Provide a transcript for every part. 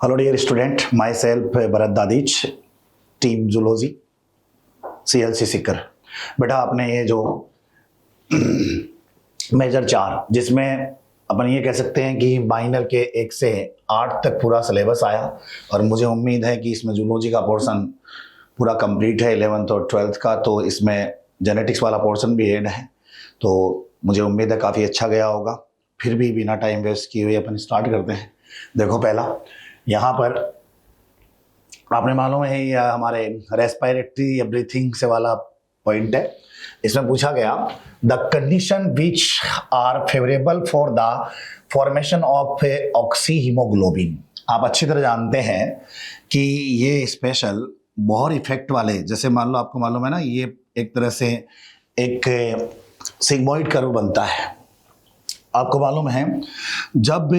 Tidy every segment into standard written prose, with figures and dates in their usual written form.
Hello dear student, myself Bharat Dadhich, team zoology CLC Sikar. बेटा आपने ये जो मेजर 4 जिसमें अपन ये कह सकते हैं कि माइनर के 1 से 8 तक पूरा सिलेबस आया और मुझे उम्मीद है कि इसमें जूलॉजी का पोर्शन पूरा कंप्लीट है 11th और 12th का, तो इसमें जेनेटिक्स वाला पोर्शन भी ऐड है, तो मुझे उम्मीद है काफ़ी अच्छा गया होगा। फिर भी बिना टाइम वेस्ट किए हुए अपन स्टार्ट करते हैं। देखो पहला यहाँ पर आपने मालूम है ये हमारे रेस्पिरेटरी या ब्रीथिंग से वाला पॉइंट है। इसमें पूछा गया the condition which are favourable for the formation of oxyhaemoglobin. आप अच्छी तरह जानते हैं कि ये स्पेशल बहुत इफेक्ट वाले, जैसे मान लो आपको मालूम है ना, ये एक तरह से एक सिग्मोइड कर्व बनता है। आपको मालूम है जब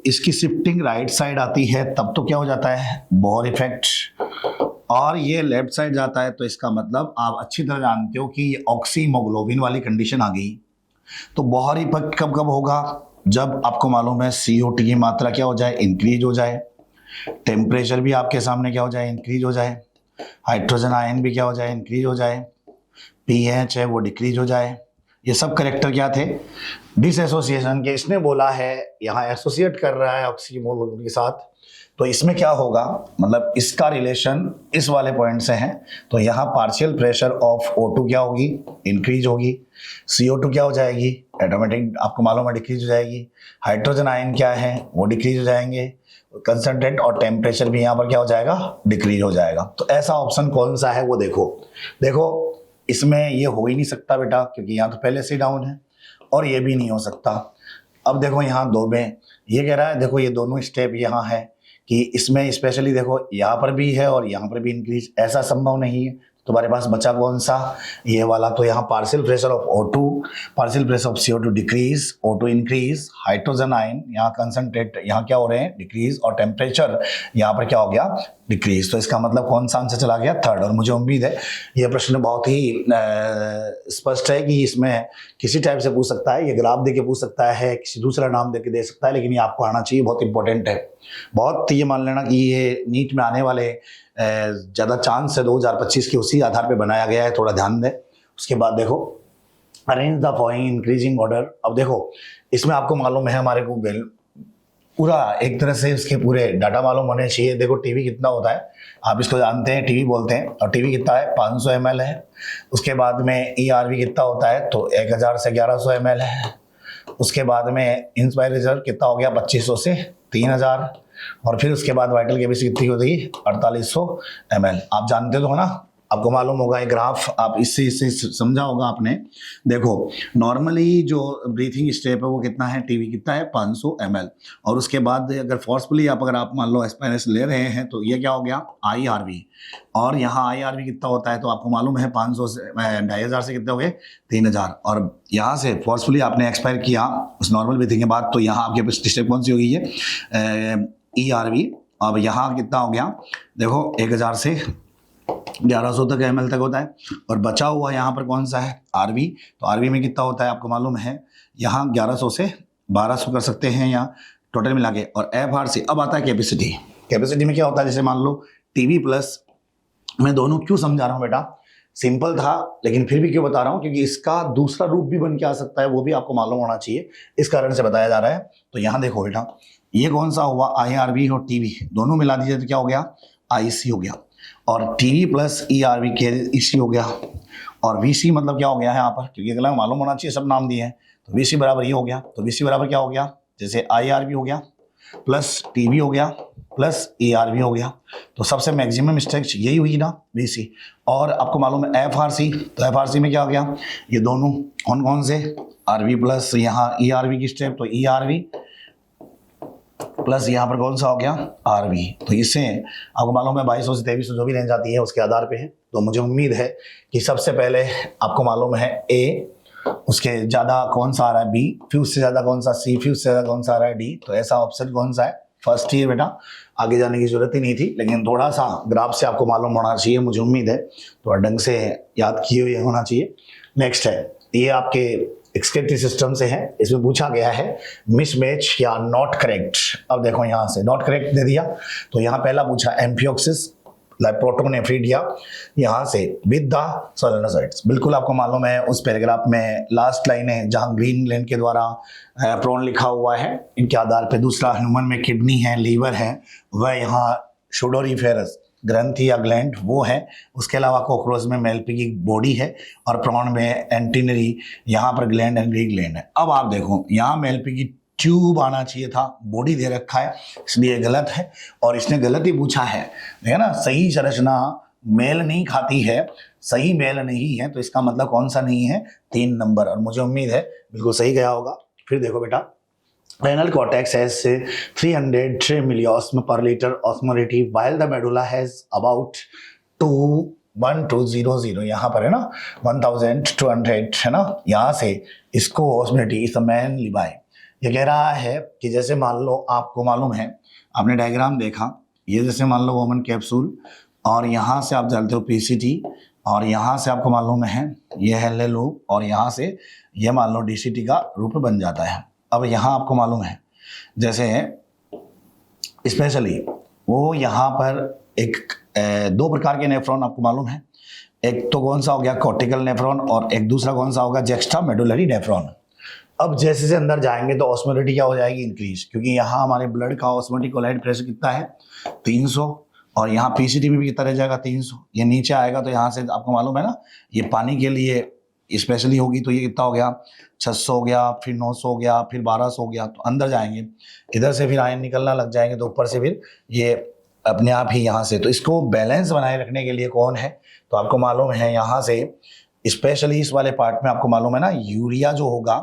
इसकी शिफ्टिंग राइट साइड आती है तब तो क्या हो जाता है, बोर इफेक्ट, और ये लेफ्ट साइड जाता है तो इसका मतलब आप अच्छी तरह जानते हो कि ये ऑक्सीमोग्लोबिन वाली कंडीशन आ गई। तो बोहर इफेक्ट कब कब होगा, जब आपको मालूम है CO2 की मात्रा क्या हो जाए, इंक्रीज हो जाए, टेम्परेचर भी आपके सामने क्या हो जाए, इंक्रीज हो जाए, हाइड्रोजन आयन भी क्या हो जाए, इंक्रीज हो जाए, pH है वो डिक्रीज हो जाए। ये सब करेक्टर क्या थे, डिसएसोसिएशन के। इसने बोला है यहाँ एसोसिएट कर रहा है ऑक्सीमोग्लोबिन के साथ, तो इसमें क्या होगा, मतलब इसका रिलेशन इस वाले पॉइंट से है, तो यहाँ पार्शियल प्रेशर ऑफ O2 क्या होगी, इंक्रीज होगी, CO2 क्या हो जाएगी, ऑटोमेटिक आपको मालूम है डिक्रीज हो जाएगी, हाइड्रोजन आयन क्या है वो डिक्रीज हो जाएंगे, कंसंट्रेट और टेम्परेचर भी यहाँ पर क्या हो जाएगा, डिक्रीज हो जाएगा। तो ऐसा ऑप्शन कौन सा है वो देखो इसमें ये हो ही नहीं सकता बेटा, क्योंकि यहाँ तो पहले से डाउन है, और ये भी नहीं हो सकता। अब देखो यहाँ 2 में ये कह रहा है, देखो ये दोनों स्टेप यहाँ है कि इसमें स्पेशली देखो यहाँ पर भी है और यहाँ पर भी इंक्रीज, ऐसा संभव नहीं है। तुम्हारे पास बचा कौन सा, ये वाला। तो यहाँ partial pressure of O2, partial pressure of CO2 decrease, O2 increase, hydrogen ion यहाँ कंसंट्रेट यहाँ क्या हो रहे हैं, डिक्रीज, और टेम्परेचर यहाँ पर क्या हो गया, डिक्रीज। तो इसका मतलब कौन सा आंसर चला गया, 3rd। और मुझे उम्मीद है यह प्रश्न बहुत ही स्पष्ट है कि इसमें किसी टाइप से पूछ सकता है, ये ग्राफ दे के पूछ सकता है, किसी दूसरा नाम दे के दे सकता है, लेकिन ये आपको आना चाहिए, बहुत इंपॉर्टेंट है। बहुत ये मान लेना कि ये नीट में आने वाले ज़्यादा चांस है 2025 के, उसी आधार पे बनाया गया है, थोड़ा ध्यान दें। उसके बाद देखो arrange the following increasing order. अब देखो इसमें आपको मालूम है हमारे को पूरा एक तरह से उसके पूरे डाटा मालूम होने चाहिए। देखो टीवी कितना होता है, आप इसको जानते हैं, टीवी बोलते हैं, और टीवी कितना है, 500 ml है। उसके बाद में ERV कितना होता है, तो 1000 से 1100 ml है। उसके बाद में इंस्पायर रिजर्व कितना हो गया, 2500 से 3000, और फिर उसके बाद वाइटल केमिस्ट्री कितनी होती है, 4800 ml। आप जानते तो हो ना, आपको मालूम होगा ये ग्राफ, आप इससे समझा होगा आपने। देखो नॉर्मली जो ब्रीथिंग स्टेप है वो कितना है, टीवी कितना है, 500 ml, और उसके बाद अगर फोर्सफुली अगर आप मान लो एस्पायरेंस ले रहे हैं तो ये क्या हो गया, IRV, और यहाँ IRV कितना होता है, तो आपको मालूम है 500 से 2500 से कितने हो गए, 3000, और यहाँ से फोर्सफुली आपने एक्सपायर किया उस नॉर्मल ब्रीथिंग के बाद, तो यहाँ आपके स्टेप कौन सी हो गई है, ERV। अब यहाँ कितना हो गया, देखो 1000 से 1100 तक ml तक होता है, और बचा हुआ यहाँ पर कौन सा है, RV। तो RV में कितना होता है आपको मालूम है, यहाँ 1100 से 1200 कर सकते हैं यहाँ टोटल मिला के। और FRC अब आता है कैपेसिटी। कैपेसिटी में क्या होता है, जैसे मान लो टीवी प्लस, मैं दोनों क्यों समझा रहा हूँ बेटा, सिंपल था लेकिन फिर भी क्यों बता रहा हूँ, क्योंकि इसका दूसरा रूप भी बन के आ सकता है, वो भी आपको मालूम होना चाहिए, इस कारण से बताया जा रहा है। तो यहाँ देखो बेटा ये कौन सा हुआ, IRV और टीवी दोनों मिला दीजिए तो क्या हो गया, IC हो गया, और टीवी प्लस ERV के EC हो गया, और VC मतलब क्या हो गया है यहाँ पर, क्योंकि अगला मालूम होना चाहिए, सब नाम दिए हैं। तो VC बराबर ये हो गया, तो VC बराबर क्या हो गया, जैसे IRV हो गया प्लस टीवी हो गया प्लस ERV हो गया, तो सबसे मैक्सिमम स्ट्रेच यही हुई ना, VC। और आपको मालूम है FRC, तो FRC में क्या हो गया, ये दोनों कौन कौन से, RV प्लस यहाँ ERV की स्टेप, तो ERV प्लस यहाँ पर कौन सा हो गया, RV। तो इससे आपको मालूम है 2200 से 2300 जो भी रेंज आती है उसके आधार पे है। तो मुझे उम्मीद है कि सबसे पहले आपको मालूम है A, उसके ज़्यादा कौन सा आ रहा है B, फिर उससे ज़्यादा कौन सा C, फिर उससे ज़्यादा कौन सा आ रहा है D। तो ऐसा ऑप्शन कौन सा है, फर्स्ट ईयर बेटा। आगे जाने की जरूरत ही नहीं थी, लेकिन थोड़ा सा ग्राफ से आपको मालूम होना चाहिए, मुझे उम्मीद है थोड़ा ढंग से याद किए हुए होना चाहिए। नेक्स्ट है ये आपके एक्सक्रीटरी सिस्टम से है। इसमें पूछा गया है मिसमैच या नॉट करेक्ट। अब देखो यहाँ से नॉट करेक्ट दे दिया, तो यहाँ पहला पूछा एम्फियोक्सिस लाइक प्रोटोनेफ्रिडिया, यहाँ से विद द सोलेनोसाइट्स। बिल्कुल आपको मालूम है उस पैराग्राफ में लास्ट लाइन है जहाँ ग्रीनलैंड के द्वारा प्रोन लिखा हुआ है, इनके आधार पे दूसरा ह्यूमन में किडनी है, लीवर है, वह यहाँ शोडोरिफेरस ग्रंथि या ग्लैंड वो है। उसके अलावा कॉकरोच में मेलपी बॉडी है और प्रॉन में एंटीनरी यहाँ पर ग्लैंड एंड ग्लैंड है। अब आप देखो यहाँ मेलपी की ट्यूब आना चाहिए था, बॉडी दे रखा है, इसलिए गलत है और इसने गलत ही पूछा है ना। सही संरचना मेल नहीं खाती है, सही मेल नहीं है, तो इसका मतलब कौन सा नहीं है, 3 नंबर। और मुझे उम्मीद है बिल्कुल सही गया होगा। फिर देखो बेटा, renal cortex has 300 milliosm per liter osmolarity while the medulla has about 1200, यहाँ पर है ना 1200 है ना। यहाँ से इसको osmolarity is the main levi। ये कह रहा है कि जैसे मान लो आपको मालूम है, आपने डायग्राम देखा, ये जैसे मान लो वोमन कैप्सूल और यहाँ से आप चलते हो पीसीटी और यहाँ से आपको मालूम है ये है लूप और यहाँ से ये मान लो डीसीटी का रूप बन जाता है। अब यहाँ आपको मालूम है जैसे स्पेशली वो यहाँ पर एक 2 प्रकार के नेफ्रॉन आपको मालूम है, एक तो कौन सा हो गया कॉर्टिकल नेफ्रॉन और एक दूसरा कौन सा होगा जेक्स्ट्रा मेडुलरी नेफ्रॉन। अब जैसे से अंदर जाएंगे तो ऑस्मोलिटी क्या हो जाएगी, इंक्रीज, क्योंकि यहाँ हमारे ब्लड का ऑस्मोटिक कोलाइड प्रेशर कितना है 300 और यहाँ पीसीटी में भी कितना रह जाएगा 300। ये नीचे आएगा तो यहाँ से आपको मालूम है ना ये पानी के लिए स्पेशली होगी तो ये कितना हो गया 600 हो गया, फिर 900 हो गया, फिर 1200 हो गया। तो अंदर जाएंगे इधर से फिर आयन निकलना लग जाएंगे तो ऊपर से फिर ये अपने आप ही यहाँ से। तो इसको बैलेंस बनाए रखने के लिए कौन है, तो आपको मालूम है यहाँ से स्पेशली इस वाले पार्ट में आपको मालूम है ना यूरिया जो होगा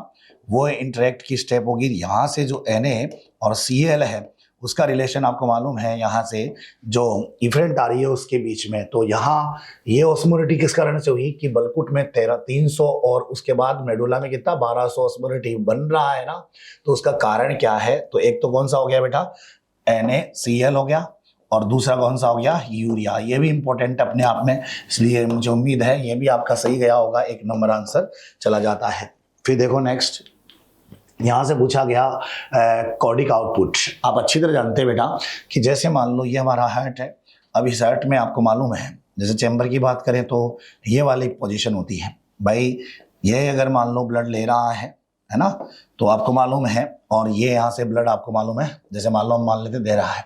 वो इंटरेक्ट की स्टेप होगी। यहाँ से जो Na और Cl है उसका रिलेशन आपको मालूम है यहाँ से जो इफरेंट आ रही है उसके बीच में। तो यहाँ ये ऑस्मोलिटी किस कारण से हुई कि बलकुट में 300 और उसके बाद मेडुला में कितना 1200 ऑस्मोलिटी बन रहा है ना। तो उसका कारण क्या है, तो एक तो कौन सा हो गया बेटा NaCl हो गया और दूसरा कौन सा हो गया यूरिया। ये भी इंपॉर्टेंट अपने आप में, इसलिए मुझे उम्मीद है ये भी आपका सही गया होगा, 1 नंबर आंसर चला जाता है। फिर देखो नेक्स्ट, यहाँ से पूछा गया कार्डिक आउटपुट। आप अच्छी तरह जानते हैं बेटा कि जैसे मान लो ये हमारा हार्ट है, अब इस हार्ट में आपको मालूम है जैसे चैम्बर की बात करें तो ये वाली पोजीशन होती है भाई। ये अगर मान लो ब्लड ले रहा है ना, तो आपको मालूम है और ये यहाँ से ब्लड आपको मालूम है जैसे मान लो हम मान लेते दे रहा है,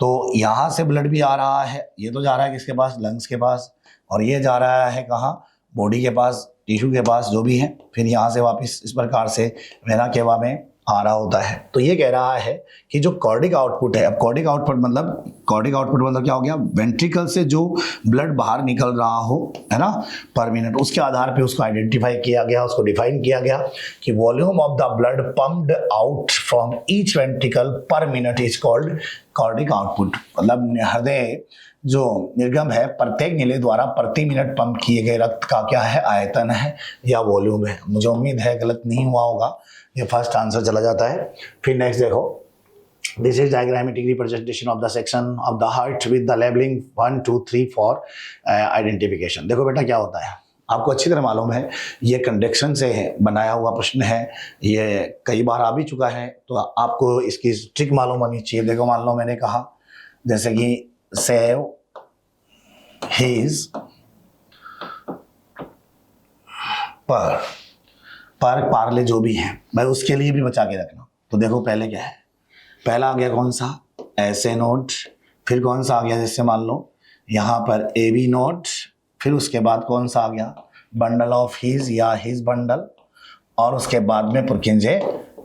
तो यहाँ से ब्लड भी आ रहा है, ये तो जा रहा है किसके पास, लंग्स के पास, और ये जा रहा है कहाँ, बॉडी के पास, टिश्यू के पास जो भी है, फिर यहाँ से वापस इस प्रकार से वेना केवा में आ रहा होता है। तो ये कह रहा है कि जो कार्डिक आउटपुट है, अब कार्डिक आउटपुट मतलब क्या हो गया, वेंट्रिकल से जो ब्लड बाहर निकल रहा हो है ना पर मिनट, उसके आधार पे उसको आइडेंटिफाई किया गया, उसको डिफाइन किया गया कि volume of the blood pumped out from each ventricle पर minute is called cardiac output. मतलब हृदय जो निर्गम है प्रत्येक नीले द्वारा प्रति मिनट पंप किए गए रक्त का क्या है, आयतन है या वॉल्यूम है। मुझे उम्मीद है गलत नहीं हुआ होगा, ये फर्स्ट आंसर चला जाता है। फिर नेक्स्ट देखो, this is diagrammatic representation of the section of the heart with the labelling 1 2 3 for identification. देखो बेटा क्या होता है, आपको अच्छी तरह मालूम है ये कंडक्शन से बनाया हुआ प्रश्न है, ये कई बार आ भी चुका है, तो आपको इसकी ट्रिक मालूम होनी चाहिए। देखो मान लो मैंने कहा जैसे कि सेव हिज पर पार्ले जो भी है भाई उसके लिए भी बचा के रखना। तो देखो पहले क्या है, पहला आ गया कौन सा, ऐसे नोट, फिर कौन सा आ गया जैसे मान लो यहाँ पर ए बी नोट, फिर उसके बाद कौन सा आ गया बंडल ऑफ हिज या हिज बंडल, और उसके बाद में पुरकिंजे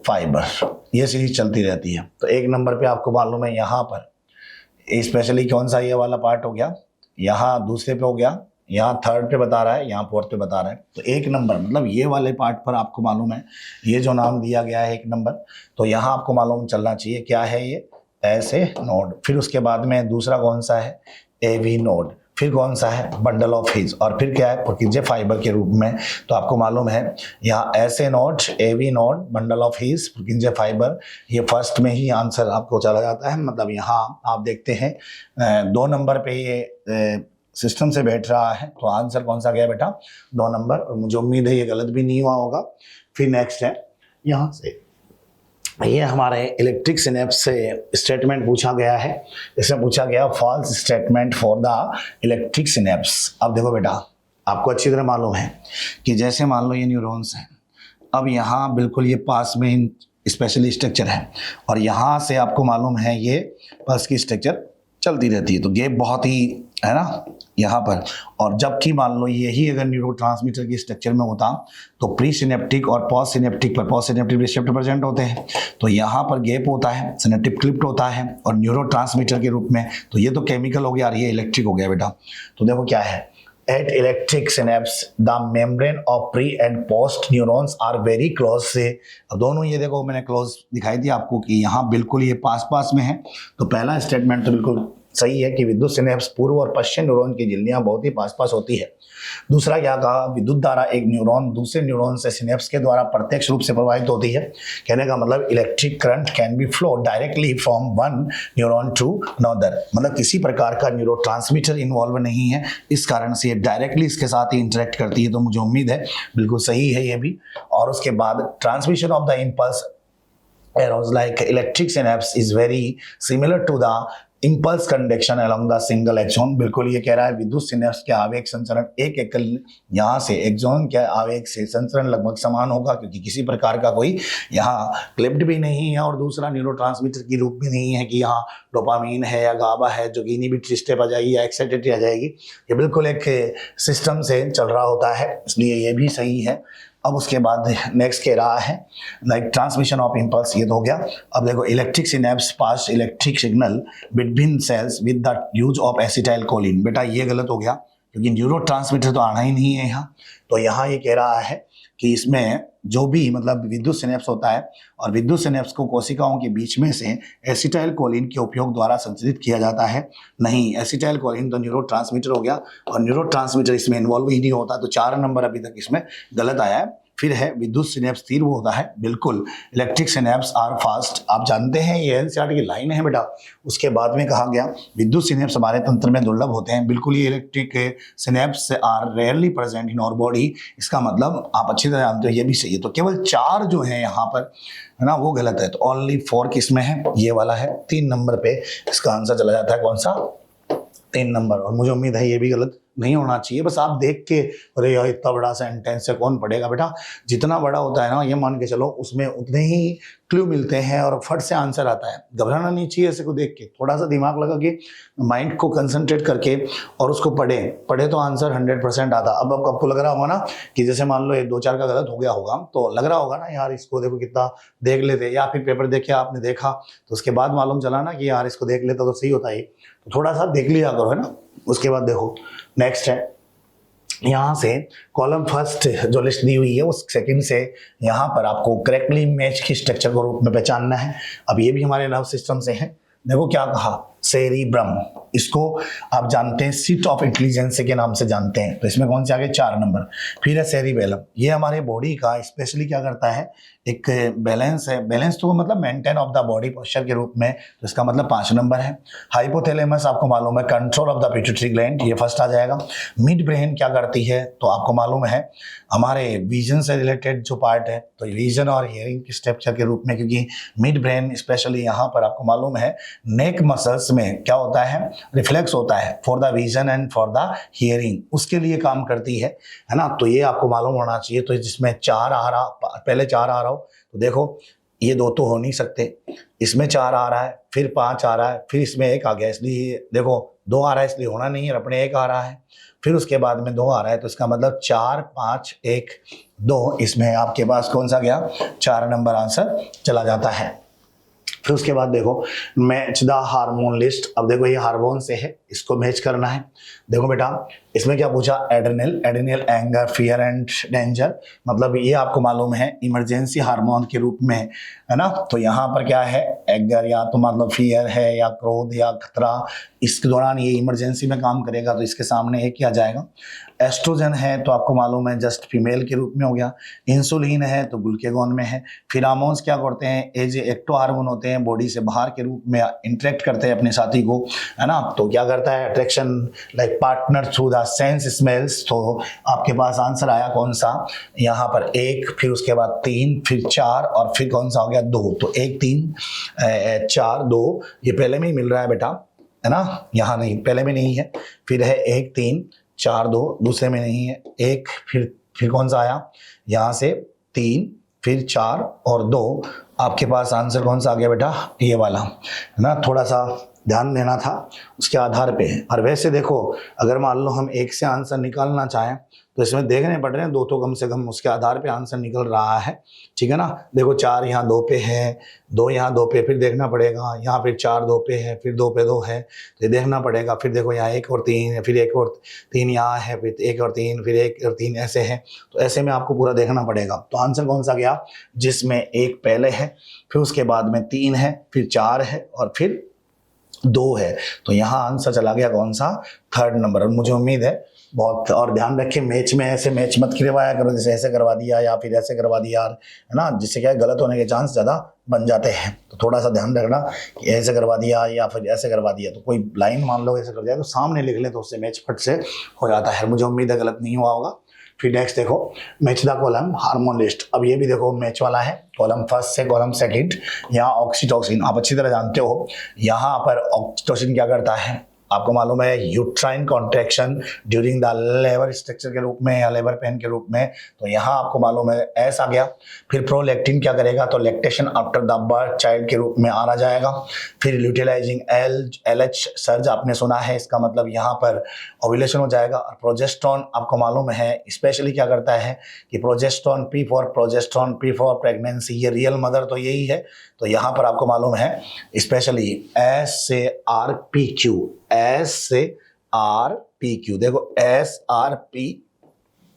फाइबर। ये सीरीज चलती रहती है। तो 1 नंबर पे आपको मालूम है यहाँ पर स्पेशली कौन सा ये वाला पार्ट हो गया, यहाँ दूसरे पे हो गया, यहाँ 3rd पे बता रहा है, यहाँ 4th पे बता रहा है। तो 1 नंबर मतलब ये वाले पार्ट पर आपको मालूम है ये जो नाम दिया गया है 1 नंबर, तो यहाँ आपको मालूम चलना चाहिए क्या है ये ऐसे नोड। फिर उसके बाद में दूसरा कौन सा है एवी नोड, फिर कौन सा है बंडल ऑफ हिज, और फिर क्या है पुरकिंजे फाइबर के रूप में। तो आपको मालूम है यहाँ ऐसे node, AV node, bundle of His, Purkinje fibre, ये फर्स्ट में ही आंसर आपको चला जाता है। मतलब यहाँ आप देखते हैं 2 नंबर पे ये सिस्टम से बैठ रहा है। तो आंसर कौन सा गया बेटा? 2 नंबर। और मुझे उम्मीद है ये गलत भी नहीं हुआ होगा। फिर नेक्स्ट है यहाँ से, ये हमारे इलेक्ट्रिक सिनेप्स से स्टेटमेंट पूछा गया है। इसमें पूछा गया false statement for the electric synapse. अब देखो बेटा, आपको अच्छी तरह मालूम है कि जैसे मान लो ये न्यूरॉन्स हैं, अब यहाँ बिल्कुल ये पास में स्पेशल स्ट्रक्चर है, और यहाँ से आपको मालूम है ये पल्स की स्ट्रक्चर चलती रहती है, तो गैप बहुत ही है ना यहाँ पर। और जबकि मान लो यही अगर न्यूरोट्रांसमीटर की स्ट्रक्चर में होता तो प्री सिनेप्टिक और पोस्ट सिनेप्टिक पर पोस्ट सिनेप्टिक रिसेप्टर प्रेजेंट होते हैं, तो यहाँ पर गैप होता है, सिनेप्टिक क्लिप्ट होता है और न्यूरोट्रांसमीटर के रूप में। तो ये तो केमिकल हो गया और ये इलेक्ट्रिक हो गया बेटा। तो देखो क्या है, at electric synapse the membrane of pre and post neurons are very close से, अब दोनों ये देखो मैंने क्लोज दिखाई दिया आपको कि यहाँ बिल्कुल ये पास पास में है। तो पहला स्टेटमेंट तो बिल्कुल सही है कि विद्युत सिनेप्स पूर्व और पश्चिम न्यूरॉन की झिल्लियां बहुत ही पास पास होती है। दूसरा क्या कहा, विद्युत धारा एक न्यूरॉन दूसरे न्यूरॉन से सिनेप्स के द्वारा प्रत्यक्ष रूप से प्रवाहित होती है। कहने का मतलब electric current can be flow directly from one neuron to another, मतलब किसी प्रकार का न्यूरोट्रांसमीटर इन्वॉल्व नहीं है, इस कारण से ये डायरेक्टली इसके साथ ही इंटरेक्ट करती है। तो मुझे उम्मीद है बिल्कुल सही है ये भी। और उसके बाद transmission of the impulse arrows like electric synapse is very similar to the impulse conduction along the single axon। बिल्कुल ये कह रहा है विद्युत सिनेप्स के आवेग संचरण एक एकल यहाँ से एक्सॉन के आवेग से संचरण लगभग समान होगा, क्योंकि किसी प्रकार का कोई यहाँ क्लिप्ड भी नहीं है और दूसरा न्यूरोट्रांसमीटर की रूप भी नहीं है कि यहाँ डोपामीन है या गाबा है जो कि इनहिबिटरी स्टेप आ जाएगी या एक्साइटेटरी आ जाएगी। ये बिल्कुल एक सिस्टम से चल रहा होता है, इसलिए ये भी सही है। अब उसके बाद नेक्स्ट कह रहा है लाइक ट्रांसमिशन ऑफ इम्पल्स, ये तो हो गया। अब देखो electric synapse pass electric signal between cells with the use of acetylcholine. बेटा ये गलत हो गया, क्योंकि न्यूरोट्रांसमीटर तो आना ही नहीं है यहाँ। तो यहाँ ये कह रहा है कि इसमें जो भी मतलब विद्युत सिनेप्स होता है और विद्युत सिनेप्स को कोशिकाओं के बीच में से एसिटाइल कोलिन के उपयोग द्वारा संचालित किया जाता है। नहीं, एसिटाइल कोलिन तो न्यूरोट्रांसमीटर हो गया और न्यूरोट्रांसमीटर इसमें इन्वॉल्व ही नहीं होता। तो 4 नंबर अभी तक इसमें गलत आया है। फिर है विद्युत सिनेप्स स्थिर वो होता है, बिल्कुल। इलेक्ट्रिक सिनेप्स आर फास्ट, आप जानते हैं ये एनसीईआरटी की लाइन है बेटा। उसके बाद में कहा गया विद्युत सिनेप्स हमारे तंत्र में दुर्लभ होते हैं, बिल्कुल। ये electric synapse are rarely present in our body, इसका मतलब आप अच्छी तरह जानते हो, ये भी सही है। तो केवल 4 जो है यहाँ पर है ना वो गलत है। तो ओनली 4 किस में है, ये वाला है। 3 नंबर पे इसका आंसर चला जाता है, कौन सा? 3 नंबर। और मुझे उम्मीद है ये भी गलत नहीं होना चाहिए। बस आप देख के अरे यार इतना बड़ा सेंटेंस है कौन पढ़ेगा बेटा, जितना बड़ा होता है ना ये मान के चलो उसमें उतने ही क्लू मिलते हैं और फट से आंसर आता है। घबराना नहीं चाहिए ऐसे को देख के, थोड़ा सा दिमाग लगा के माइंड को कंसंट्रेट करके और उसको पढ़े तो आंसर 100% आता। अब आपको लग रहा होगा ना कि जैसे मान लो 2-4 का गलत हो गया होगा तो लग रहा होगा ना यार इसको देखो कितना देख लेते, या फिर पेपर देखे आपने देखा तो उसके बाद मालूम चला ना कि यार इसको देख लेता तो सही होता है। तो थोड़ा सा देख लिया करो, है ना। उसके बाद देखो नेक्स्ट है यहाँ से कॉलम फर्स्ट जो लिस्ट दी हुई है उस सेकंड से यहाँ पर आपको करेक्टली मैच की स्ट्रक्चर को रूप में पहचानना है। अब ये भी हमारे नर्व सिस्टम से है। देखो क्या कहा, सेरिब्रम, इसको आप जानते हैं सीट ऑफ इंटेलिजेंस के नाम से जानते हैं। तो इसमें कौन से आ गए 4 नंबर। फिर है सेरिबेलम, ये हमारे बॉडी का स्पेशली क्या करता है, एक बैलेंस है। बैलेंस तो मतलब maintain of the body posture के रूप में, तो इसका मतलब 5 नंबर है। हाइपोथैलेमस आपको मालूम है control of the pituitary gland, ये फर्स्ट आ जाएगा। मिड ब्रेन क्या करती है तो आपको मालूम है हमारे विजन से रिलेटेड जो पार्ट है, तो विजन और हियरिंग के स्ट्रक्चर के रूप में, क्योंकि मिड ब्रेन स्पेशली यहाँ पर आपको मालूम है नेक मसल्स में क्या होता है, रिफ्लेक्स होता है for the vision and for the hearing, उसके लिए काम करती है ना। तो ये आपको मालूम होना चाहिए। तो जिसमें 4 आ रहा, पहले 4 आ रहा हो तो देखो ये 2 तो हो नहीं सकते, इसमें 4 आ रहा है, फिर 5 आ रहा है, फिर इसमें 1 आ गया, इसलिए देखो 2 आ रहा है इसलिए होना नहीं है, अपने 1 आ रहा है, फिर उसके बाद में 2 आ रहा है, तो इसका मतलब 4, 5, 1, 2, इसमें आपके पास कौन सा गया, 4 नंबर आंसर चला जाता है। फिर उसके बाद देखो मैच द हार्मोन लिस्ट। अब देखो ये हार्मोन से है, इसको मैच करना है। देखो बेटा इसमें क्या पूछा, adrenal, adrenal anger, fear and danger, मतलब ये आपको मालूम है इमरजेंसी हार्मोन के रूप में, है ना। तो यहाँ पर क्या है, एंगर या तो मतलब फियर है या क्रोध या खतरा, इसके दौरान ये इमरजेंसी में काम करेगा, तो इसके सामने एक क्या जाएगा। एस्ट्रोजन है तो आपको मालूम है जस्ट फीमेल के रूप में हो गया। इंसुलिन है तो ग्लूकेगॉन में है। फिरामोन्स क्या करते हैं, एज एक्टो हार्मोन होते हैं, बॉडी से बाहर के रूप में इंटरेक्ट करते हैं अपने साथी को, है ना। तो क्या करता है, attraction like partner through the sense smells. तो आपके पास आंसर आया कौन सा, यहाँ पर 1, फिर उसके बाद 3, फिर 4 और फिर कौन सा हो गया 2। तो 1 3 4 2 ये पहले में ही मिल रहा है बेटा, है ना, यहाँ नहीं, पहले में नहीं है। फिर है 1 3 4 2, दूसरे में नहीं है 1, फिर कौन सा आया, यहाँ से 3 फिर 4 और 2। आपके पास आंसर कौन सा आ गया बेटा, ये वाला, है ना। थोड़ा सा ध्यान देना था उसके आधार पे। और वैसे देखो अगर मान लो हम 1 से आंसर निकालना चाहें तो इसमें देखने पड़ रहे हैं 2 तो कम से कम उसके आधार पे आंसर निकल रहा है, ठीक है ना। देखो 4 यहाँ 2 पे है, 2 यहाँ 2 पे, फिर देखना पड़ेगा यहाँ फिर 4 2 पे है, फिर 2 पे 2 है, तो ये देखना पड़ेगा। फिर देखो यहाँ 1 और 3 है, फिर 1 और 3 यहाँ है, फिर 1 और 3, फिर 1 और 3 ऐसे है। तो ऐसे में आपको पूरा देखना पड़ेगा। तो आंसर कौन सा गया, जिसमें 1 पहले है, फिर उसके बाद में 3 है, फिर 4 है और फिर 2 है। तो यहाँ आंसर चला गया कौन सा, 3rd नंबर। और मुझे उम्मीद है बहुत, और ध्यान रखें मैच में ऐसे मैच मत करवाया करो, जैसे ऐसे करवा दिया या फिर ऐसे करवा दिया, है ना, जिससे क्या है गलत होने के चांस ज़्यादा बन जाते हैं। तो थोड़ा सा ध्यान रखना कि ऐसे करवा दिया या फिर ऐसे करवा दिया, तो कोई लाइन मान लो ऐसे कर दिया तो सामने लिख लें तो उससे मैच फट से हो जाता है। मुझे उम्मीद है गलत नहीं हुआ होगा। फिर नेक्स्ट देखो, match the column hormone list. अब ये भी देखो मैच वाला है, कॉलम फर्स्ट से कॉलम सेकंड। यहाँ ऑक्सीटोसिन आप अच्छी तरह जानते हो, यहाँ पर ऑक्सीटोसिन क्या करता है, आपको मालूम है uterine contraction during the labour structure के रूप में या लेबर पेन के रूप में। तो यहाँ आपको मालूम है एस आ गया। फिर प्रोलैक्टिन क्या करेगा, तो lactation after the birth child के रूप में आना जाएगा। फिर ल्यूटिलाइजिंग LH सर्ज आपने सुना है, इसका मतलब यहाँ पर ओव्यूलेशन हो जाएगा। और प्रोजेस्टेरॉन आपको मालूम है स्पेशली क्या करता है कि प्रोजेस्टेरॉन P फॉर प्रेगनेंसी, ये रियल मदर तो यही है। तो यहाँ पर आपको मालूम है स्पेशली S से RPQ, S से RPQ, देखो SRP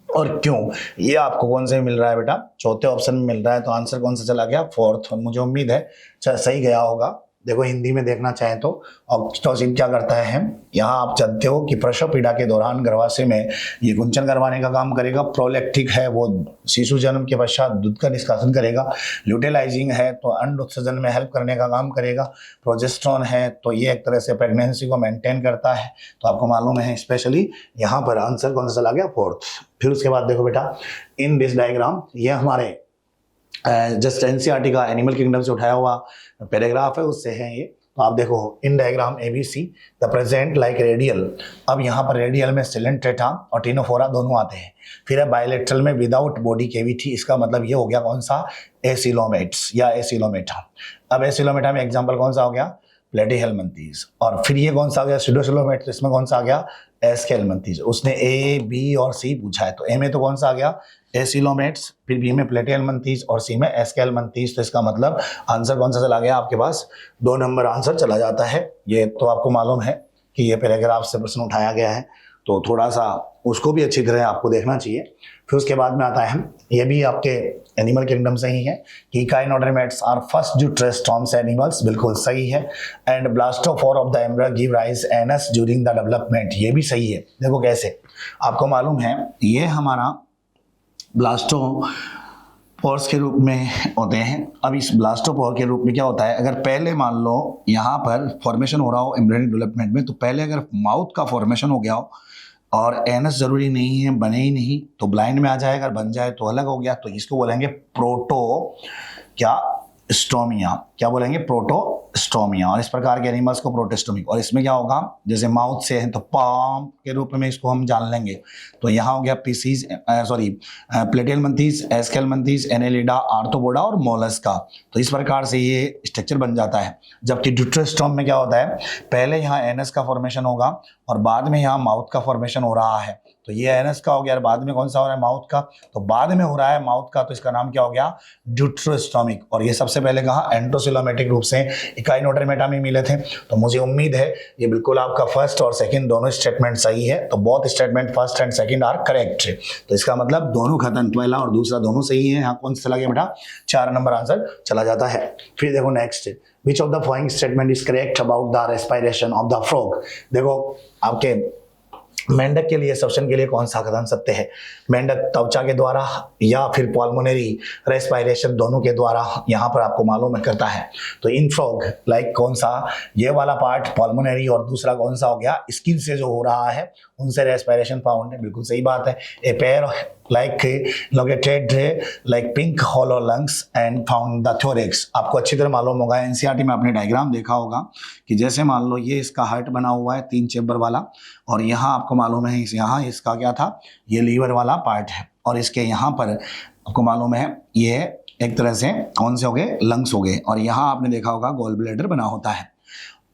और क्यों, ये आपको कौन से मिल रहा है बेटा, चौथे ऑप्शन में मिल रहा है। तो आंसर कौन सा चला गया, 4th। मुझे उम्मीद है सही गया होगा। देखो हिंदी में देखना चाहें तो ऑक्सीटोसिन क्या करता है, यहाँ आप जानते हो कि प्रसव पीड़ा के दौरान गर्भाशय में ये गुंजन करवाने का काम करेगा। प्रोलैक्टिक है वो शिशु जन्म के पश्चात दूध का निष्कासन करेगा। ल्यूटिलाइजिंग है तो अंड उत्सर्जन में हेल्प करने का काम करेगा। प्रोजेस्टेरॉन है तो ये एक तरह से प्रेगनेंसी को मेंटेन करता है। तो आपको मालूम है स्पेशली यहाँ पर आंसर कौन सा चला गया, 4th। फिर उसके बाद देखो बेटा इन दिस डायग्राम, ये हमारे जस्ट एनसीईआरटी का एनिमल किंगडम से उठाया हुआ पैराग्राफ है, उससे है ये। तो आप देखो in diagram ABC the present like radial. अब यहाँ पर रेडियल में सिलेंट्रेटा और टिनोफोरा दोनों आते हैं। फिर है बायलेटरल में विदाउट बॉडी कैविटी, इसका मतलब ये हो गया कौन सा, एसिलोमेट्स या एसिलोमेटा। अब एसिलोमेटा में एग्जाम्पल कौन सा हो गया, प्लेटीहेल्मिन्थीज। और फिर ये कौन सा आ गया, स्यूडोसिलोमेट, तो इसमें कौन सा आ गया, एस्केल्मिन्थीज। उसने A, B और C पूछा है, तो A में तो कौन सा आ गया, एसिलोमेट्स, फिर B में प्लेटीहेल्मिन्थीज और C में एस्केल्मिन्थीज। तो इसका मतलब आंसर कौन सा चला गया आपके पास, 2 नंबर आंसर चला जाता है। ये तो आपको मालूम है कि ये पैराग्राफ से प्रश्न उठाया गया है, तो थोड़ा सा उसको भी अच्छी तरह आपको देखना चाहिए। फिर उसके बाद में आता है, ये भी आपके एनिमल किंगडम से ही है कि काइनोडर्मेट्स आर फर्स्ट जो ट्रेस्टॉम्स एनिमल्स, बिल्कुल सही है। And blastopore of the embryo give rise anus during the development, ये भी सही है। देखो कैसे, आपको मालूम है ये हमारा ब्लास्टोपोर्स के रूप में होते हैं। अब इस ब्लास्टोपोर के रूप में क्या होता है, अगर पहले मान लो यहाँ पर फॉर्मेशन हो रहा हो एम्ब्रियोनिक डेवलपमेंट में, तो पहले अगर माउथ का फॉर्मेशन हो गया हो और एनस जरूरी नहीं है, बने ही नहीं, तो ब्लाइंड में आ जाएगा, अगर बन जाए तो अलग हो गया। तो इसको बोलेंगे प्रोटो क्या स्टोमिया, क्या बोलेंगे, प्रोटोस्टोमिया। और इस प्रकार के एनिमल्स को प्रोटेस्टोमिक। और इसमें क्या होगा, जैसे माउथ से है तो पाम के रूप में इसको हम जान लेंगे। तो यहाँ हो गया PCs, Platyhelminthes, Aschelminthes, Annelida, arthropoda और मोलस्का। तो इस प्रकार से ये स्ट्रक्चर बन जाता है। जबकि ड्यूटेरोस्टोम में क्या होता है, पहले यहाँ एनस का फॉर्मेशन होगा और बाद में यहाँ माउथ का फॉर्मेशन हो रहा है। तो ये एनस का हो गया और बाद में कौन सा हो रहा है, माउथ का। तो बाद में हो रहा है माउथ का, तो इसका नाम क्या हो गया, ड्यूटेरोस्टोमिक। और ये सबसे पहले कहा एंटोस साइटोसिलोमेटिक रूप से इकाइनोडर्मेटा में मिले थे। तो मुझे उम्मीद है ये बिल्कुल आपका फर्स्ट और सेकंड दोनों स्टेटमेंट सही है। तो both statement first and second are correct. तो इसका मतलब दोनों खत्म, पहला और दूसरा दोनों सही है। यहाँ कौन सा चला गया बेटा? 4 नंबर आंसर चला जाता है। फिर देखो next, which of the following statement is correct about the respiration of the frog. देखो आपके मेंढक के लिए, सब्शन के लिए कौन सा कथन सत्य है? मेंढक त्वचा के द्वारा या फिर पल्मोनरी रेस्पिरेशन दोनों के द्वारा यहाँ पर आपको मालूम करता है। तो इन फ्रॉग लाइक कौन सा, ये वाला पार्ट पल्मोनरी और दूसरा कौन सा हो गया स्किन से जो हो रहा है उनसे रेस्पिरेशन फाउंड है। बिल्कुल सही बात है। A pair like located like pink hollow lungs and found the thorax. आपको अच्छी तरह मालूम होगा, एनसीईआरटी में आपने डायग्राम देखा होगा कि जैसे मान लो ये इसका हार्ट बना हुआ है 3 चेम्बर वाला, और यहाँ आपको मालूम है यहाँ इसका क्या था, ये लीवर वाला पार्ट है, और इसके यहाँ पर आपको मालूम है ये एक तरह से कौन से हो गए, लंग्स हो गए, और यहाँ आपने देखा होगा गॉल ब्लैडर बना होता है।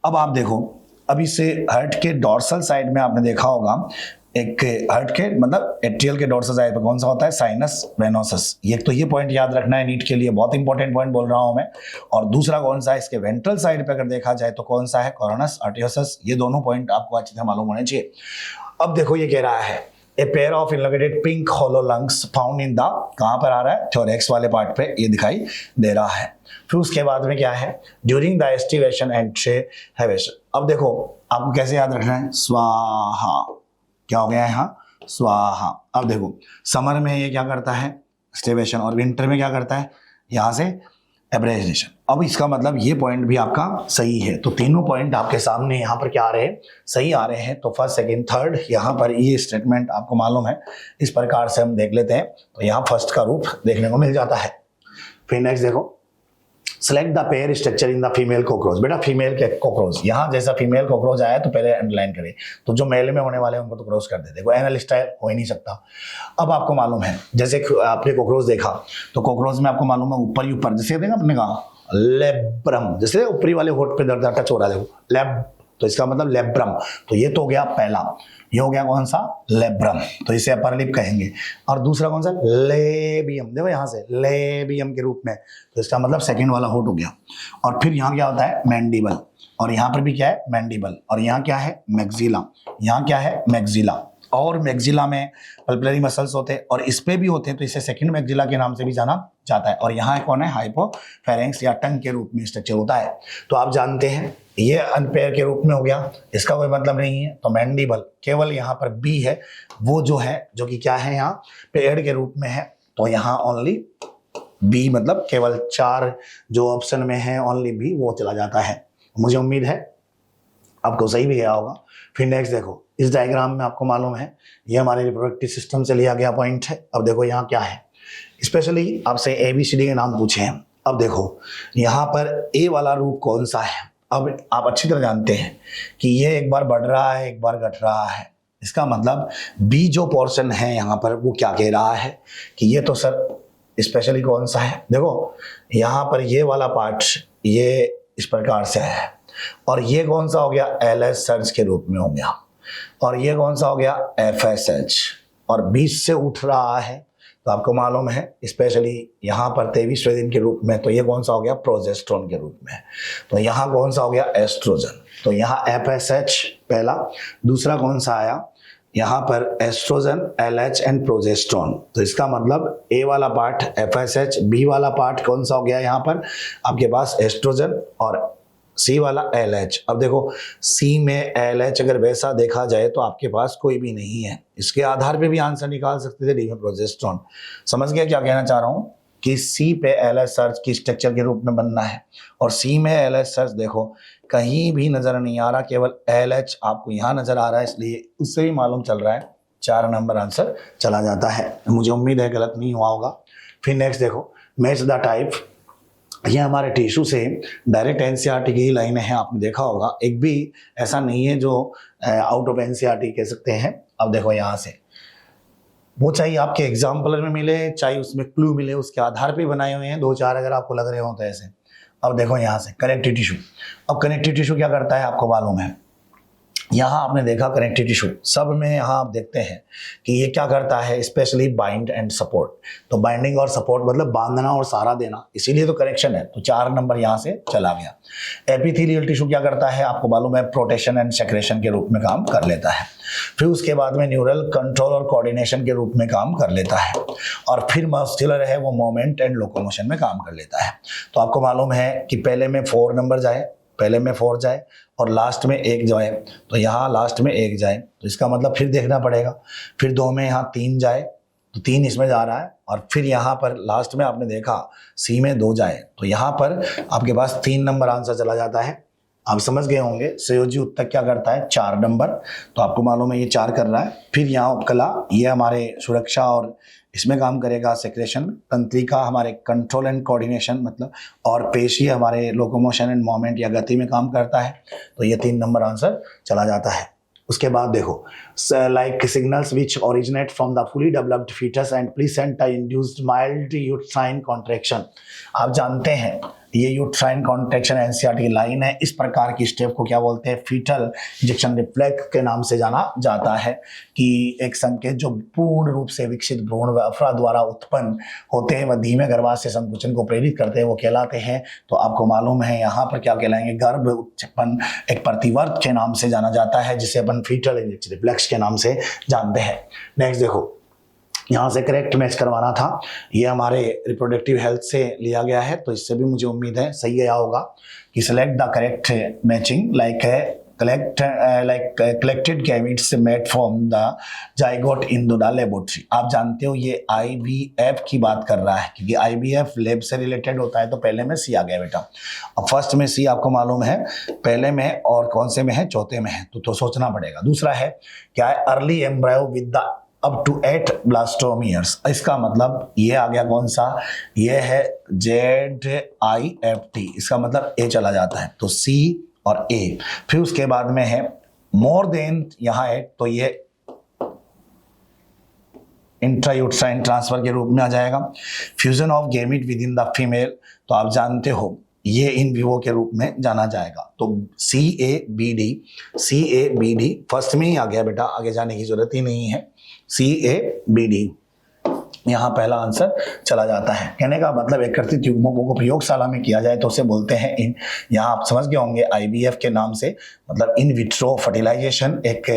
अब आप देखो, अब इसे हार्ट के डॉर्सल साइड में आपने देखा होगा एक हार्ट के मतलब एट्रियल के डॉर्सल साइड पे कौन सा होता है, साइनस वेनोसस। ये तो ये पॉइंट याद रखना है नीट के लिए, बहुत इंपॉर्टेंट पॉइंट बोल रहा हूं मैं। और दूसरा कौन सा है, इसके वेंट्रल साइड पे अगर देखा जाए तो कौन सा है, कोरोनस आर्टियोसस। ये दोनों पॉइंट आपको अच्छी तरह मालूम होने चाहिए। अब देखो ये कह रहा है a pair of elongated pink hollow lungs found in the, कहां पर आ रहा है, थोरेक्स वाले पार्ट पे ये दिखाई दे रहा है। फिर उसके बाद में क्या है, ड्यूरिंग द एस्टिवेशन एंड हेवेशन। अब देखो आपको कैसे याद रखना है, स्वाहा, क्या हो गया है यहाँ, स्वाहा। अब देखो समर में ये क्या करता है, स्टिवेशन, और विंटर में क्या करता है, यहाँ से एब्रेजनेशन। अब इसका मतलब ये पॉइंट भी आपका सही है। तो तीनों पॉइंट आपके सामने यहाँ पर क्या आ रहे हैं, सही आ रहे हैं। तो फर्स्ट सेकंड थर्ड यहाँ पर ये स्टेटमेंट आपको मालूम है। इस प्रकार से हम देख लेते हैं तो यहाँ फर्स्ट का रूप देखने को मिल जाता है। फिर नेक्स्ट देखो, select the pair structure in the female cockroach. बेटा फीमेल के कॉकरोच, यहाँ जैसा फीमेल कॉकरोच आया तो पहले अंडरलाइन करें, तो जो मेल में होने वाले हैं उनको तो क्रॉस कर दे। देखो एनल स्टाइल हो ही नहीं सकता। अब आपको मालूम है, जैसे आपने कॉकरोच देखा तो कॉकरोच में आपको मालूम है ऊपर ही ऊपर, जैसे देखा आपने कहा लेब्रम, जैसे ऊपरी वाले होठ पे दर्द टच हो रहा है, देखो लैब, तो इसका मतलब लेब्रम। तो ये तो हो गया पहला, ये हो गया कौन सा, लेब्रम, तो इसे अपर लिप कहेंगे। और दूसरा कौन सा, लेबियम, देखो यहाँ से लेबियम के रूप में, तो इसका मतलब सेकंड वाला होठ हो गया। और फिर यहाँ क्या होता है, मैंडिबल, और यहाँ पर भी क्या है, मैंडिबल, और यहाँ क्या है, मैक्सिला, यहाँ क्या है, मैक्सिला। और मैक्सिला में पल्पलरी मसल्स होते हैं और इस पे भी होते हैं, तो इसे सेकंड मैक्सिला के नाम से भी जाना जाता है। और यहाँ कौन है, हाइपोफेरेंक्स या टंग के रूप में स्ट्रक्चर होता है। तो आप जानते हैं ये अनपेयर के रूप में हो गया, इसका कोई मतलब नहीं है। तो मैंडिबल केवल यहाँ पर बी है, वो जो है जो कि क्या है, यहाँ पेयर्ड के रूप में है। तो यहाँ ओनली बी, मतलब केवल 4 जो ऑप्शन में है ओनली बी, वो चला जाता है। मुझे उम्मीद है आपको सही भी गया होगा। फिर नेक्स्ट देखो, इस डायग्राम में आपको मालूम है ये हमारे रिप्रोडक्टिव सिस्टम से लिया गया पॉइंट है। अब देखो यहाँ क्या है, स्पेशली आपसे ABCD के नाम पूछे हैं। अब देखो यहाँ पर ए वाला रूप कौन सा है। अब आप अच्छी तरह जानते हैं कि ये एक बार बढ़ रहा है, एक बार घट रहा है। इसका मतलब बी जो पोर्शन है यहाँ पर वो क्या कह रहा है कि ये तो सर स्पेशली कौन सा है। देखो यहाँ पर ये वाला पार्ट ये इस प्रकार से है, और ये कौन सा हो गया, LS सर्च के रूप में हो गया, और ये कौन सा हो गया, FSH, और बीच से उठ रहा है। तो आपको मालूम है स्पेशली यहाँ पर 23वें दिन के रूप में, तो ये कौन सा हो गया, प्रोजेस्टेरोन के रूप में। तो यहाँ कौन सा हो गया, एस्ट्रोजन। तो यहाँ FSH पहला, दूसरा कौन सा आया यहाँ पर एस्ट्रोजन, LH एंड प्रोजेस्टेरोन। तो इसका मतलब ए वाला पार्ट FSH, बी वाला पार्ट कौन सा हो गया, यहाँ पर आपके पास एस्ट्रोजन, और सी वाला LH। अब देखो सी में LH अगर वैसा देखा जाए तो आपके पास कोई भी नहीं है, इसके आधार पे भी आंसर निकाल सकते थे, डी में प्रोजेस्टेरोन। समझ गया क्या कहना चाह रहा हूँ कि सी पे LH सर्च की स्ट्रक्चर के रूप में बनना है, और सी में LH सर्च देखो कहीं भी नजर नहीं आ रहा, केवल LH आपको यहाँ नजर आ रहा है, इसलिए उससे भी मालूम चल रहा है 4 नंबर आंसर चला जाता है। मुझे उम्मीद है गलत नहीं हुआ होगा। फिर नेक्स्ट देखो, मैच द टाइप। ये हमारे टिश्यू से डायरेक्ट एनसीईआरटी की लाइन है, आपने देखा होगा, एक भी ऐसा नहीं है जो आउट ऑफ एनसीईआरटी कह सकते हैं। अब देखो यहाँ से वो चाहे आपके एग्जाम्पलर में मिले, चाहे उसमें क्लू मिले, उसके आधार पे बनाए हुए हैं 2-4 अगर आपको लग रहे हो तो ऐसे। अब देखो यहाँ से कनेक्टिव टिश्यू। अब कनेक्टिव टिश्यू क्या करता है आपको मालूम है, यहाँ आपने देखा कनेक्टिव टिश्यू, सब में यहाँ आप देखते हैं कि ये क्या करता है, स्पेशली बाइंड एंड सपोर्ट। तो बाइंडिंग और सपोर्ट मतलब बांधना और सहारा देना, इसीलिए तो कनेक्शन है। तो 4 नंबर यहाँ से चला गया। एपिथेलियल टिश्यू क्या करता है, आपको मालूम है, प्रोटेक्शन एंड सेक्रेशन के रूप में काम कर लेता है। फिर उसके बाद में न्यूरल कंट्रोल और कोऑर्डिनेशन के रूप में काम कर लेता है। और फिर मस्कुलर है, वो मूवमेंट एंड लोकोमोशन में काम कर लेता है। तो आपको मालूम है कि पहले में 4 नंबर जाए, पहले में 4 जाए और लास्ट में 1 जाए। तो यहाँ लास्ट में 1 जाए, तो इसका मतलब फिर देखना पड़ेगा। फिर 2 में यहाँ 3 जाए, तो 3 इसमें जा रहा है। और फिर यहाँ पर लास्ट में आपने देखा सी में 2 जाए, तो यहाँ पर आपके पास 3 नंबर आंसर चला जाता है। आप समझ गए होंगे संयोजी उत्तक क्या करता है, 4 नंबर। तो आपको मालूम है ये 4 कर रहा है। फिर यहाँ उपकला, ये हमारे सुरक्षा और इसमें काम करेगा, सेक्रेशन। तंत्रिका हमारे कंट्रोल एंड कोऑर्डिनेशन मतलब, और पेशी हमारे लोकोमोशन एंड मूवमेंट या गति में काम करता है। तो ये 3 नंबर आंसर चला जाता है। उसके बाद देखो, like signals which originate from the fully developed foetus and placenta induced mild uterine contraction. आप जानते हैं ये यूट्राइन कॉन्ट्रैक्शन एनसीईआरटी की लाइन है। इस प्रकार की स्टेप को क्या बोलते हैं, फीटल इंजेक्शन रिफ्लेक्स के नाम से जाना जाता है। कि एक संकेत जो पूर्ण रूप से विकसित भ्रूण व अफरा द्वारा उत्पन्न होते हैं व धीमे गर्भाशय संकुचन को प्रेरित करते हैं, वो कहलाते हैं। तो आपको मालूम है यहाँ पर क्या कहलाएंगे, गर्भ उत्पन्न एक प्रतिवर्त के नाम से जाना जाता है, जिसे अपन फीटल इंजेक्शन रिफ्लेक्स के नाम से जानते हैं। नेक्स्ट देखो, यहाँ से करेक्ट मैच करवाना था, ये हमारे रिप्रोडक्टिव हेल्थ से लिया गया है। तो इससे भी मुझे उम्मीद है सही गया होगा कि select the correct matching like collected gametes made from the zygote in the laboratory। आप जानते हो ये IVF की बात कर रहा है, क्योंकि IVF लैब से रिलेटेड होता है। तो पहले में सी आ गया बेटा, अब फर्स्ट में सी आपको मालूम है, पहले में और कौन से में है, चौथे में है। तो सोचना पड़ेगा। दूसरा है क्या है, early embryo with the up to 8 blastomeres. इसका मतलब ये आ गया कौन सा, ये है ZIFT। इसका मतलब ए चला जाता है, तो सी और ए। फिर उसके बाद में है मोर देन, यहाँ है तो ये इंट्रायूट्राइन ट्रांसफर के रूप में आ जाएगा। Fusion of gamete with in the female, तो आप जानते हो ये इन विवो के रूप में जाना जाएगा। तो CABD फर्स्ट में ही आ गया बेटा, आगे जाने की जरूरत ही नहीं है। CABD यहाँ पहला आंसर चला जाता है। कहने का मतलब एकत्रित युग्मकों को प्रयोगशाला में किया जाए तो उसे बोलते हैं इन, यहाँ आप समझ गए होंगे IVF के नाम से, मतलब इन विट्रो फर्टिलाइजेशन एक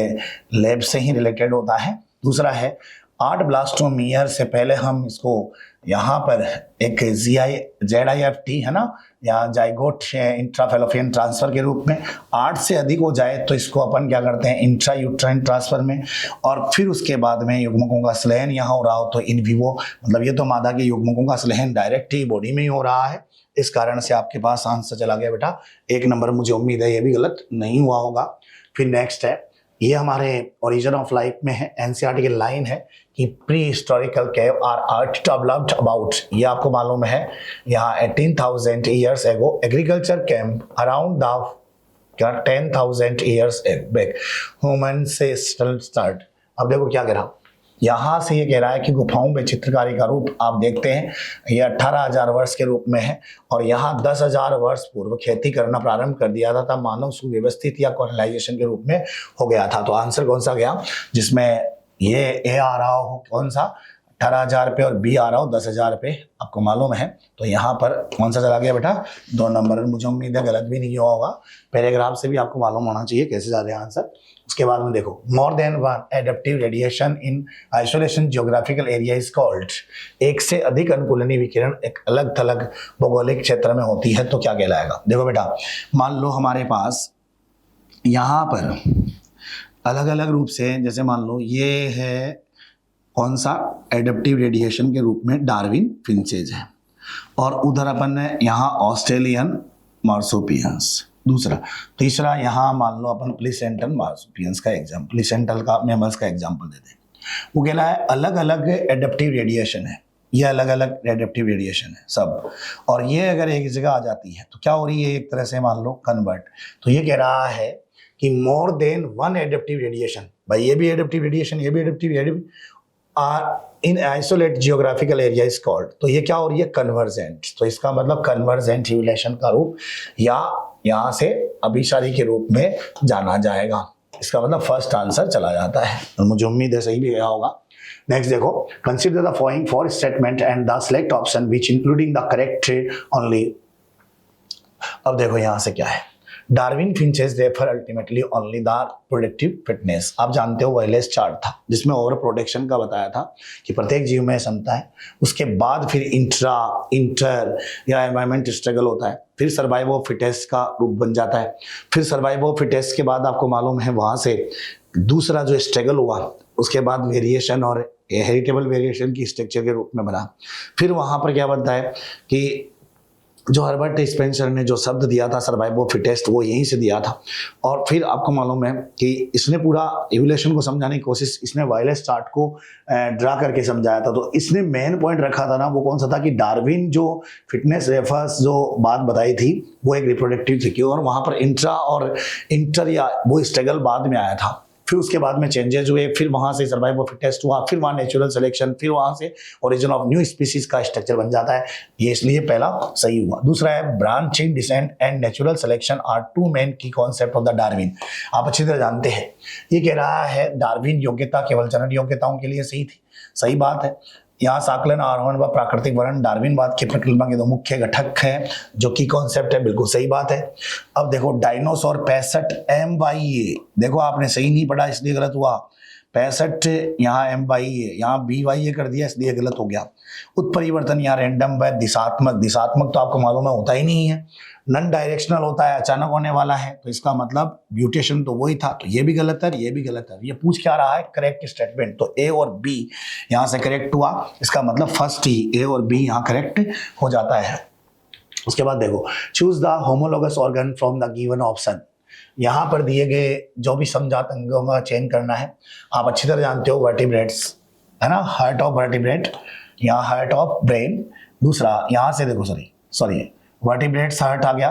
लैब से ही रिलेटेड होता है। दूसरा है 8 ब्लास्टोम ईयर से पहले हम इसको यहाँ पर एक ZIFT है ना, या जाइगोट इंट्राफेलोपियन ट्रांसफर के रूप में 8 से अधिक हो जाए तो इसको अपन क्या करते हैं, इंट्रा यूट्राइन ट्रांसफर में। और फिर उसके बाद में युग्मकों का संलयन यहाँ हो रहा हो तो इन विवो, मतलब ये तो मादा के युग्मकों का संलयन डायरेक्ट ही बॉडी में ही हो रहा है। इस कारण से आपके पास आंसर चला गया बेटा 1 नंबर। मुझे उम्मीद है ये भी गलत नहीं हुआ होगा। फिर नेक्स्ट है, ये हमारे ओरिजिन ऑफ लाइफ में है, एनसीईआरटी की लाइन है कि pre historical cave are developed about, ये आपको मालूम है, यहाँ 18,000 years ago agriculture camp around the 10,000 years back human से स्टार्ट। अब देखो क्या कह रहा, यहाँ से ये कह रहा है कि गुफाओं में चित्रकारी का रूप आप देखते हैं, ये 18,000 वर्ष के रूप में है। और यहाँ 10,000 वर्ष पूर्व खेती करना प्रारंभ कर दिया था, तब मानव सुव्यवस्थित या कॉलोनाइजेशन के रूप में हो गया था। तो आंसर कौन सा गया, जिसमें ये ए आ रहा हो कौन सा 18,000 पे और बी आ रहा हो 10,000 पे, आपको मालूम है। तो यहाँ पर कौन सा चला गया बेटा 2 नंबर। मुझे उम्मीद है गलत भी नहीं हुआ होगा, पैराग्राफ से भी आपको मालूम होना चाहिए कैसे जा रहे हैं आंसर। उसके बाद में देखो, मोर than one adaptive radiation in isolation geographical area is called. एक से अधिक अनुकूलनी विकिरण एक अलग थलग भौगोलिक क्षेत्र में होती है तो क्या कहलाएगा। देखो बेटा, मान लो हमारे पास यहाँ पर अलग अलग रूप से, जैसे मान लो ये है कौन सा, एडेप्टिव रेडिएशन के रूप में डार्विन फिंचेज है, और उधर अपन ने यहाँ ऑस्ट्रेलियन मार्सोपियंस। दूसरा, तीसरा यहाँ मान लो अपन प्लेसेंटल मार्सोपियंस का एग्जाम्पल, प्लेसेंटल का मैमल्स का एग्जाम्पल देते हैं। वो कहना है अलग अलग एडेप्टिव रेडिएशन है, ये अलग अलग एडेप्टिव रेडिएशन है सब, और ये अगर एक जगह आ जाती है तो क्या हो रही है, एक तरह से मान लो कन्वर्ट। तो ये कह रहा है कि more than one adaptive radiation, भाई ये भी एडेप्टिव रेडिएशन, ये भी adaptive are in isolate geographical area is called. तो ये क्या हो रही है, कन्वर्जेंट। तो इसका मतलब कन्वर्जेंट रिलेशन का रूप या यहाँ से अभिसारी के रूप में जाना जाएगा। इसका मतलब फर्स्ट आंसर चला जाता है और मुझे उम्मीद है सही भी गया होगा। नेक्स्ट देखो, consider the following four statement and the select option which including the correct only. अब देखो यहां से क्या है, Darwin finches refer ultimately only the productive fitness. आप जानते हो वायरलेस चार्ट था जिसमें ओवर प्रोटेक्शन का बताया था कि प्रत्येक जीव में क्षमता है, उसके बाद फिर इंटर या एनवायरमेंट स्ट्रगल होता है, फिर सर्वाइव ऑफ फिटेस्ट का रूप बन जाता है, फिर सर्वाइव ऑफ फिटेस्ट के बाद आपको मालूम है वहां से दूसरा जो स्ट्रगल हुआ उसके बाद वेरिएशन और हेरिटेबल वेरिएशन की स्ट्रक्चर के रूप में बना। फिर वहां पर क्या बनता है कि जो हर्बर्ट स्पेंसर ने जो शब्द दिया था सर्वाइव ऑफ फिटेस्ट वो यहीं से दिया था। और फिर आपको मालूम है कि इसने पूरा इवोल्यूशन को समझाने की कोशिश, इसने वायरलेस चार्ट को ड्रा करके समझाया था। तो इसने मेन पॉइंट रखा था ना, वो कौन सा था कि डार्विन जो फिटनेस रेफर्स जो बात बताई थी वो एक रिप्रोडक्टिव थी और वहां पर इंट्रा और इंटर या वो स्ट्रगल बाद में आया था। फिर उसके बाद में चेंजेस हुए, फिर वहां से सर्वाइव ऑफ फिटेस्ट हुआ, फिर वहां नेचुरल सिलेक्शन, फिर वहां से ओरिजिन ऑफ न्यू स्पीसीज का स्ट्रक्चर बन जाता है। ये इसलिए पहला सही हुआ। दूसरा है branching descent and natural selection are two main key concept of the Darwin. आप अच्छी तरह जानते हैं ये कह रहा है डार्विन योग्यता केवल जनन योग्यताओं के लिए सही थी, सही बात है। यहाँ साकलन, आरोहण व प्राकृतिक वर्ण डार्विनवाद की परिकल्पना के दो मुख्य घटक हैं जो की कॉन्सेप्ट है, बिल्कुल सही बात है। अब देखो डायनोसॉर 65 MYA, देखो आपने सही नहीं पढ़ा इसलिए गलत हुआ। 65 यहाँ MYA, यहाँ BYA कर दिया इसलिए गलत हो गया। उत्परिवर्तन यहाँ रैंडम व दिशात्मक, दिशात्मक तो आपको मालूम है होता ही नहीं है, नॉन डायरेक्शनल होता है, अचानक होने वाला है, तो इसका मतलब म्यूटेशन तो वही था, तो ये भी गलत है, ये भी गलत है। ये पूछ क्या रहा है करेक्ट स्टेटमेंट, तो A और B यहाँ से करेक्ट हुआ, इसका मतलब फर्स्ट ही A और B यहाँ करेक्ट हो जाता है। उसके बाद देखो choose the homologous organ from the given option. यहाँ पर दिए गए जो भी समझात अंगों का चयन करना है। आप अच्छी तरह जानते हो वर्टिब्रेट्स है ना, हार्ट ऑफ वर्टिब्रेट, यहाँ हार्ट ऑफ ब्रेन। दूसरा यहाँ से देखो सॉरी वर्टिब्रेट्स हार्ट आ गया,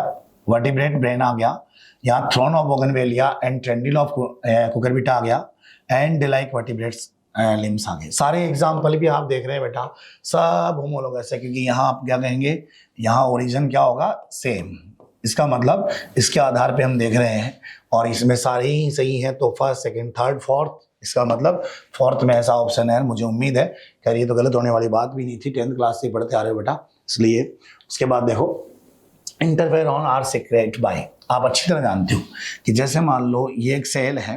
वर्टिब्रेट ब्रेन आ गया, यहाँ thorn of bougainvillea and tendril of cucurbita आ गया, एंड लाइक वर्टिब्रेट्स लिम्स आ गए। सारे एग्जाम्पल भी आप देख रहे हैं बेटा सब होमोलोगस है, क्योंकि यहाँ आप क्या कहेंगे, यहाँ ओरिजिन क्या होगा सेम। इसका मतलब इसके आधार पे हम देख रहे हैं और इसमें सारे ही सही हैं, तो फर्स्ट सेकंड थर्ड फोर्थ, इसका मतलब फोर्थ में ऐसा ऑप्शन है। मुझे उम्मीद है खैर ये तो गलत होने वाली बात भी नहीं थी, 10th क्लास से पढ़ते आ रहे हो बेटा इसलिए। उसके बाद देखो इंटरफेरॉन आर सीक्रेट बाय। आप अच्छी तरह जानते हो कि जैसे मान लो ये एक सेल है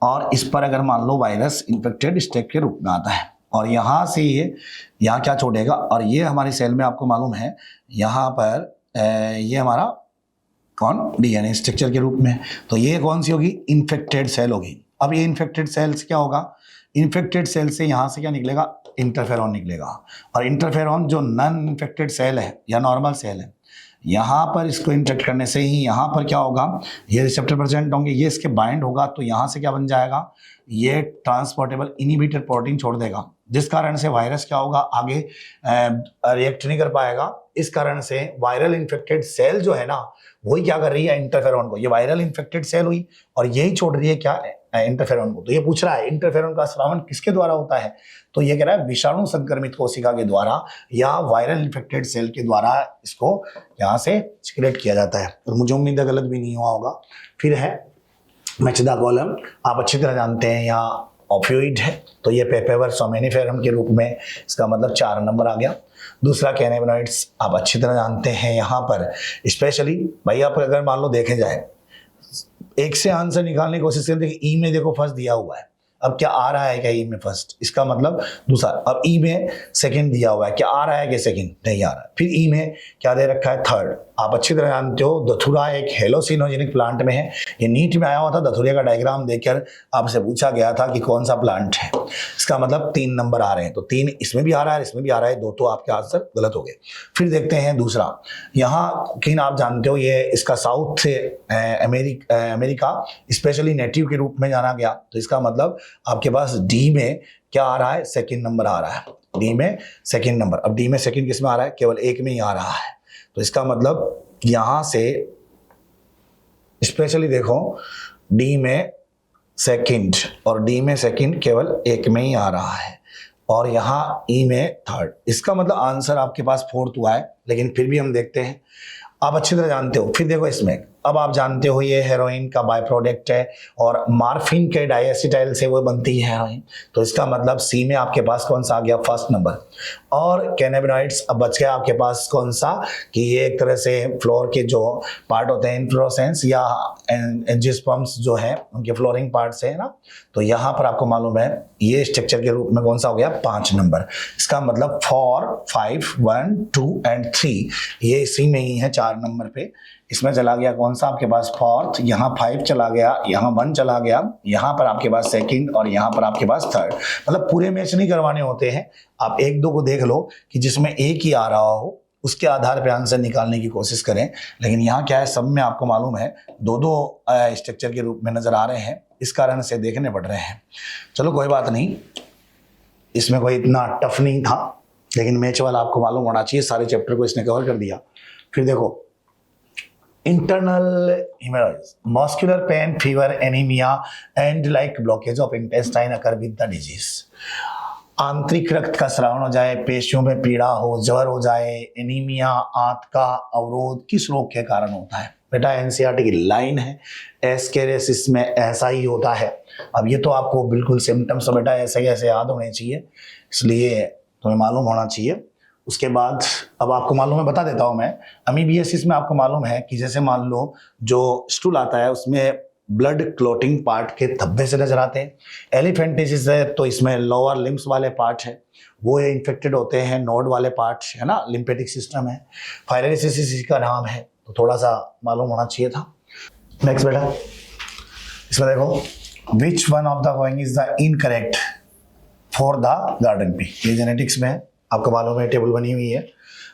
और इस पर अगर मान लो वायरस इन्फेक्टेड स्टेट के रूप में आता है और यहाँ से ये यहाँ क्या छोड़ेगा, और ये हमारी सेल में आपको मालूम है यहाँ पर ये हमारा कौन DNA स्ट्रक्चर के रूप में, तो ये कौन सी होगी इन्फेक्टेड सेल होगी। अब ये इन्फेक्टेड सेल से क्या होगा, इन्फेक्टेड सेल से यहाँ से क्या निकलेगा इंटरफेरॉन निकलेगा, और इंटरफेरॉन जो नॉन इन्फेक्टेड सेल है या नॉर्मल सेल है यहाँ पर इसको इंटरेक्ट करने से ही यहाँ पर क्या होगा, ये रिसेप्टर प्रेजेंट होंगे, ये इसके बाइंड होगा, तो यहाँ से क्या बन जाएगा, ये ट्रांसपोर्टेबल इनहिबिटर प्रोटीन छोड़ देगा, जिस कारण से वायरस क्या होगा आगे रिएक्ट नहीं कर पाएगा। इस कारण से वायरल इन्फेक्टेड सेल जो है ना वही क्या कर रही है इंटरफेरॉन को, ये वायरल इन्फेक्टेड सेल हुई और यही छोड़ रही है क्या इंटरफेरॉन को। तो ये पूछ रहा है इंटरफेरॉन का स्रावन किसके द्वारा होता है, तो ये कह रहा है विषाणु संक्रमित कोशिका के द्वारा या वायरल इन्फेक्टेड सेल के द्वारा इसको यहाँ से सिक्रेट किया जाता है। और मुझे उम्मीद है गलत भी नहीं हुआ होगा। फिर है मैचदा कॉलम, आप अच्छी तरह जानते हैं यहाँ ऑफियोइड है, तो ये पेपेवर सोमेनिफेरम के रूप में, इसका मतलब 4 नंबर आ गया। दूसरा कैनेबिनॉइड्स, आप अच्छी तरह जानते हैं यहाँ पर स्पेशली भाई आप अगर मान लो देखे जाए एक से आंसर निकालने की कोशिश करते हैं, ई में देखो फर्स्ट दिया हुआ है, अब क्या आ रहा है क्या ई में फर्स्ट, इसका मतलब दूसरा, अब ई में सेकंड दिया हुआ है, क्या आ रहा है कि सेकंड नहीं आ रहा है, फिर ई में क्या दे रखा है थर्ड। आप अच्छी तरह जानते हो धतूरा एक हेलोसिनोजेनिक प्लांट में है, ये नीट में आया हुआ था, धतूरे का डायग्राम देखकर आपसे पूछा गया था कि कौन सा प्लांट है, इसका मतलब 3 नंबर आ रहे हैं, तो 3 इसमें भी आ रहा है इसमें भी आ रहा है, 2 तो आपके आंसर गलत हो गए। फिर देखते हैं दूसरा, यहाँ किन आप जानते हो ये इसका साउथ से अमेरिका स्पेशली नेटिव के रूप में जाना गया, तो इसका मतलब आपके पास डी में क्या आ रहा है सेकंड नंबर आ रहा है, डी में सेकंड नंबर। अब डी में सेकंड किस में आ रहा है, केवल एक में ही आ रहा है, तो इसका मतलब यहां से स्पेशली देखो डी में सेकंड और डी में सेकंड केवल एक में ही आ रहा है और यहाँ ई में थर्ड, इसका मतलब आंसर आपके पास फोर्थ हुआ है, लेकिन फिर भी हम देखते हैं। आप अच्छी तरह जानते हो। फिर देखो इसमें अब आप जानते हो ये हेरोइन का बाय प्रोडक्ट है और मार्फिन के डाइएसिटाइल से वो बनती है हेरोइन। तो इसका मतलब सी में आपके पास कौन सा आ गया, फर्स्ट नंबर। और कैनाबिनॉइड्स अब बच गया आपके पास कौन सा, कि ये एक तरह से फ्लोर के जो पार्ट होते हैं इन्फ्लोरेसेंस या एंजियोस्पर्म्स जो है उनके फ्लोरिंग पार्ट से है ना। तो यहाँ पर आपको मालूम है ये स्ट्रक्चर के रूप में कौन सा हो गया, 5 नंबर। इसका मतलब 4, 5, 1, 2 एंड 3 ये इसी में ही है 4 नंबर पे। इसमें चला गया कौन सा आपके पास, फोर्थ, यहाँ 5 चला गया, यहाँ 1 चला गया, यहाँ पर आपके पास सेकंड और यहाँ पर आपके पास थर्ड। मतलब पूरे मैच नहीं करवाने होते हैं, आप एक दो को देख लो कि जिसमें एक ही आ रहा हो उसके आधार पर आंसर निकालने की कोशिश करें। लेकिन यहाँ क्या है, सब में आपको मालूम है 2-2 स्ट्रक्चर के रूप में नजर आ रहे हैं, इस कारण से देखने पड़ रहे हैं। चलो कोई बात नहीं, इसमें कोई इतना टफ नहीं था, लेकिन मैच वाला आपको मालूम होना चाहिए, सारे चैप्टर को इसने कवर कर दिया। फिर देखो internal haemorrhage, muscular pain, fever, anaemia and like blockage of intestine occur with the disease. आंतरिक रक्त का स्रावन हो जाए, पेशियों में पीड़ा हो, ज्वर हो जाए, एनीमिया, आंत का अवरोध किस रोग के कारण होता है? बेटा एनसीईआरटी की लाइन है, एस्केरेसिस में ऐसा ही होता है। अब ये तो आपको बिल्कुल सिम्टम्स तो बेटा ऐसे कैसे याद होने चाहिए, इसलिए तुम्हें मालूम होना चाहिए। उसके बाद अब आपको मालूम है, बता देता हूं मैं, अमीबियासिस में आपको मालूम है कि जैसे मान लो जो स्टूल आता है उसमें ब्लड क्लोटिंग पार्ट के धब्बे से नजर आते हैं। एलिफेंटिसिस है तो इसमें लोअर लिम्स वाले पार्ट है वो इन्फेक्टेड होते हैं, नोड वाले पार्ट है ना, लिम्फेटिक सिस्टम है। फाइलेरिसिस इसका नाम है, तो थोड़ा सा मालूम होना चाहिए था। नेक्स्ट बेटा इसमें देखो, which one of the following is the incorrect for the garden pea. ये जेनेटिक्स में है, आपको मालूम है टेबल बनी हुई है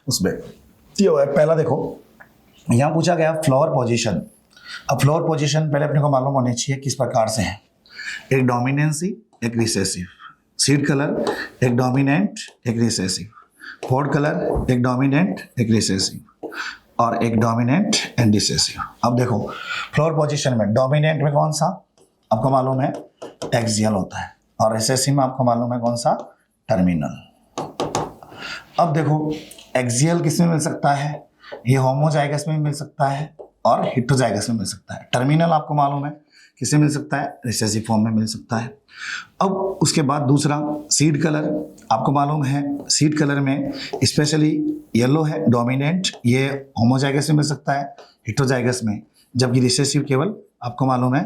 उसमें ये है। पहला देखो यहाँ पूछा गया फ्लावर पोजीशन। अब फ्लावर पोजीशन पहले अपने को मालूम होनी चाहिए किस प्रकार से है, एक डोमिनेंसी, एक रिसेसिव। सीड कलर एक डोमिनेंट, एक रिसेसिव। पॉड कलर एक डोमिनेंट, एक रिसेसिव और एक डोमिनेंट एंड रिसेसिव। अब देखो फ्लावर पोजीशन में डोमिनेंट में कौन सा आपको मालूम है, एक्सियल होता है, और रिसेसिव में आपको मालूम है कौन सा, टर्मिनल। अब देखो एक्सियल किस में मिल सकता है, ये होमोजाइगस में मिल सकता है और हेटेरोजाइगस में मिल सकता है। टर्मिनल आपको मालूम है किससे मिल सकता है, रिसेसिव फॉर्म में मिल सकता है। अब उसके बाद दूसरा सीड कलर, आपको मालूम है सीड कलर में स्पेशली येलो है डोमिनेंट, ये होमोजाइगस में मिल सकता है, हेटेरोजाइगस में, जबकि रिसेसिव केवल आपको मालूम है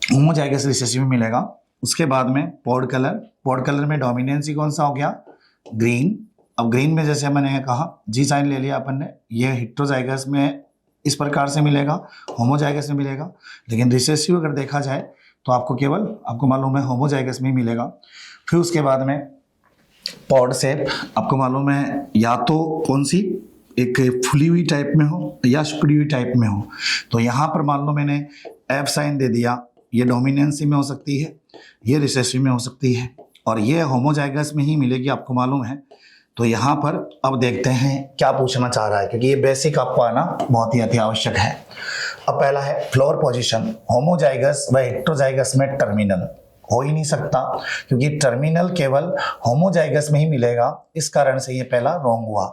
होमोजाइगस रिसेसिव में मिलेगा। उसके बाद में पॉड कलर में डोमिनेंसी कौन सा हो गया, ग्रीन। अब ग्रीन में जैसे मैंने कहा जी साइन ले लिया अपन ने, ये हेटेरोजाइगस में इस प्रकार से मिलेगा, होमोजाइगस में मिलेगा। लेकिन रिसेसिव अगर देखा जाए तो आपको केवल आपको मालूम है होमोजाइगस में ही मिलेगा। फिर उसके बाद में पॉड शेप आपको मालूम है या तो कौन सी, एक फुली हुई टाइप में हो या सिकुड़ी हुई टाइप में हो। तो यहाँ पर मान लो मैंने एफ साइन दे दिया, ये डोमिनेंसी में हो सकती है, ये रिसेसिव में हो सकती है और ये होमोजाइगस में ही मिलेगी आपको मालूम है। तो यहाँ पर अब देखते हैं क्या पूछना चाह रहा है, क्योंकि ये बेसिक आपको आना बहुत ही अति आवश्यक है। अब पहला है फ्लोर पोजीशन, होमोजाइगस व हेटेरोजाइगस में टर्मिनल हो ही नहीं सकता, क्योंकि टर्मिनल केवल होमोजाइगस में ही मिलेगा, इस कारण से ये पहला रॉन्ग हुआ।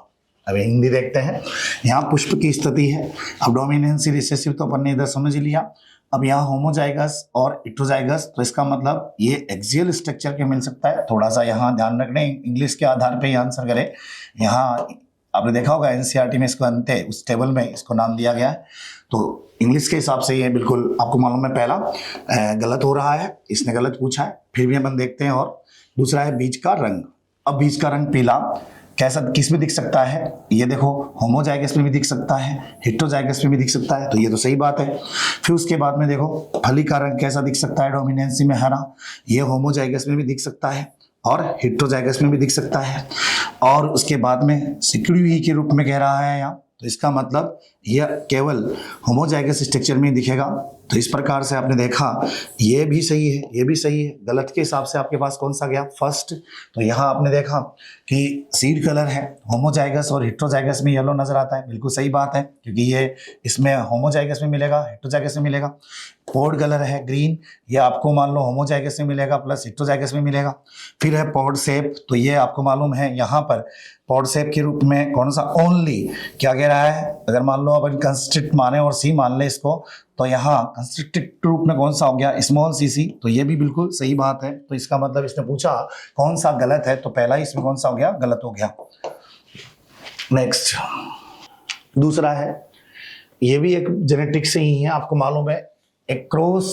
अब हिंदी देखते हैं, यहाँ पुष्प की स्थिति है। अब डोमिनेंसी रिसेसिव तो अपन ने इधर समझ लिया। अब यहाँ होमोजाइगस और हेटेरोजाइगस, तो इसका मतलब ये एक्सियल स्ट्रक्चर के मिल सकता है। थोड़ा सा यहाँ ध्यान रखना, इंग्लिश के आधार पे ही आंसर करें। यहाँ आपने देखा होगा एनसीईआरटी में इसको अंत है उस टेबल में इसको नाम दिया गया है, तो इंग्लिश के हिसाब से ये बिल्कुल आपको मालूम है पहला गलत हो रहा है, इसने गलत पूछा है। फिर भी अपन देखते हैं। और दूसरा है बीज का रंग। अब बीज का रंग पीला कैसा किस में दिख सकता है, ये देखो होमोजाइगस में भी दिख सकता है, हेटेरोजाइगस में भी दिख सकता है, तो ये तो सही बात है। फिर उसके बाद में देखो फली का रंग कैसा दिख सकता है, डोमिनेंसी में हरा, ये होमोजाइगस में भी दिख सकता है और हेटेरोजाइगस में भी दिख सकता है। और उसके बाद में सिकुड़ी हुई के रूप में कह रहा है यहाँ, तो इसका मतलब यह केवल होमोजाइगस स्ट्रक्चर में ही दिखेगा। तो इस प्रकार से आपने देखा ये भी सही है, ये भी सही है। गलत के हिसाब से आपके पास कौन सा गया, फर्स्ट। तो यहाँ आपने देखा कि सीड कलर है, होमोजाइगस और हेटेरोजाइगस में येलो नजर आता है, बिल्कुल सही बात है, क्योंकि ये इसमें होमोजाइगस में मिलेगा, हेटेरोजाइगस में मिलेगा। पॉड कलर है ग्रीन, ये आपको मान लो होमोजाइगस में मिलेगा प्लस हेटेरोजाइगस में मिलेगा। फिर है पॉड शेप, तो ये आपको मालूम है यहाँ पर पॉड शेप के रूप में कौन सा ओनली क्या कह रहा है, अगर मान लो अपन कंस्ट्रिक्ट माने और सी मान ले इसको, तो यहाँ कंस्ट्रिक्टेड रूप में कौन सा हो गया स्मॉल सी, तो ये भी बिल्कुल सही बात है। तो इसका मतलब इसने पूछा कौन सा गलत है, तो पहला इसमें कौन सा हो गया, गलत हो गया। नेक्स्ट दूसरा है, ये भी एक जेनेटिक्स से ही है, आपको मालूम है एक क्रॉस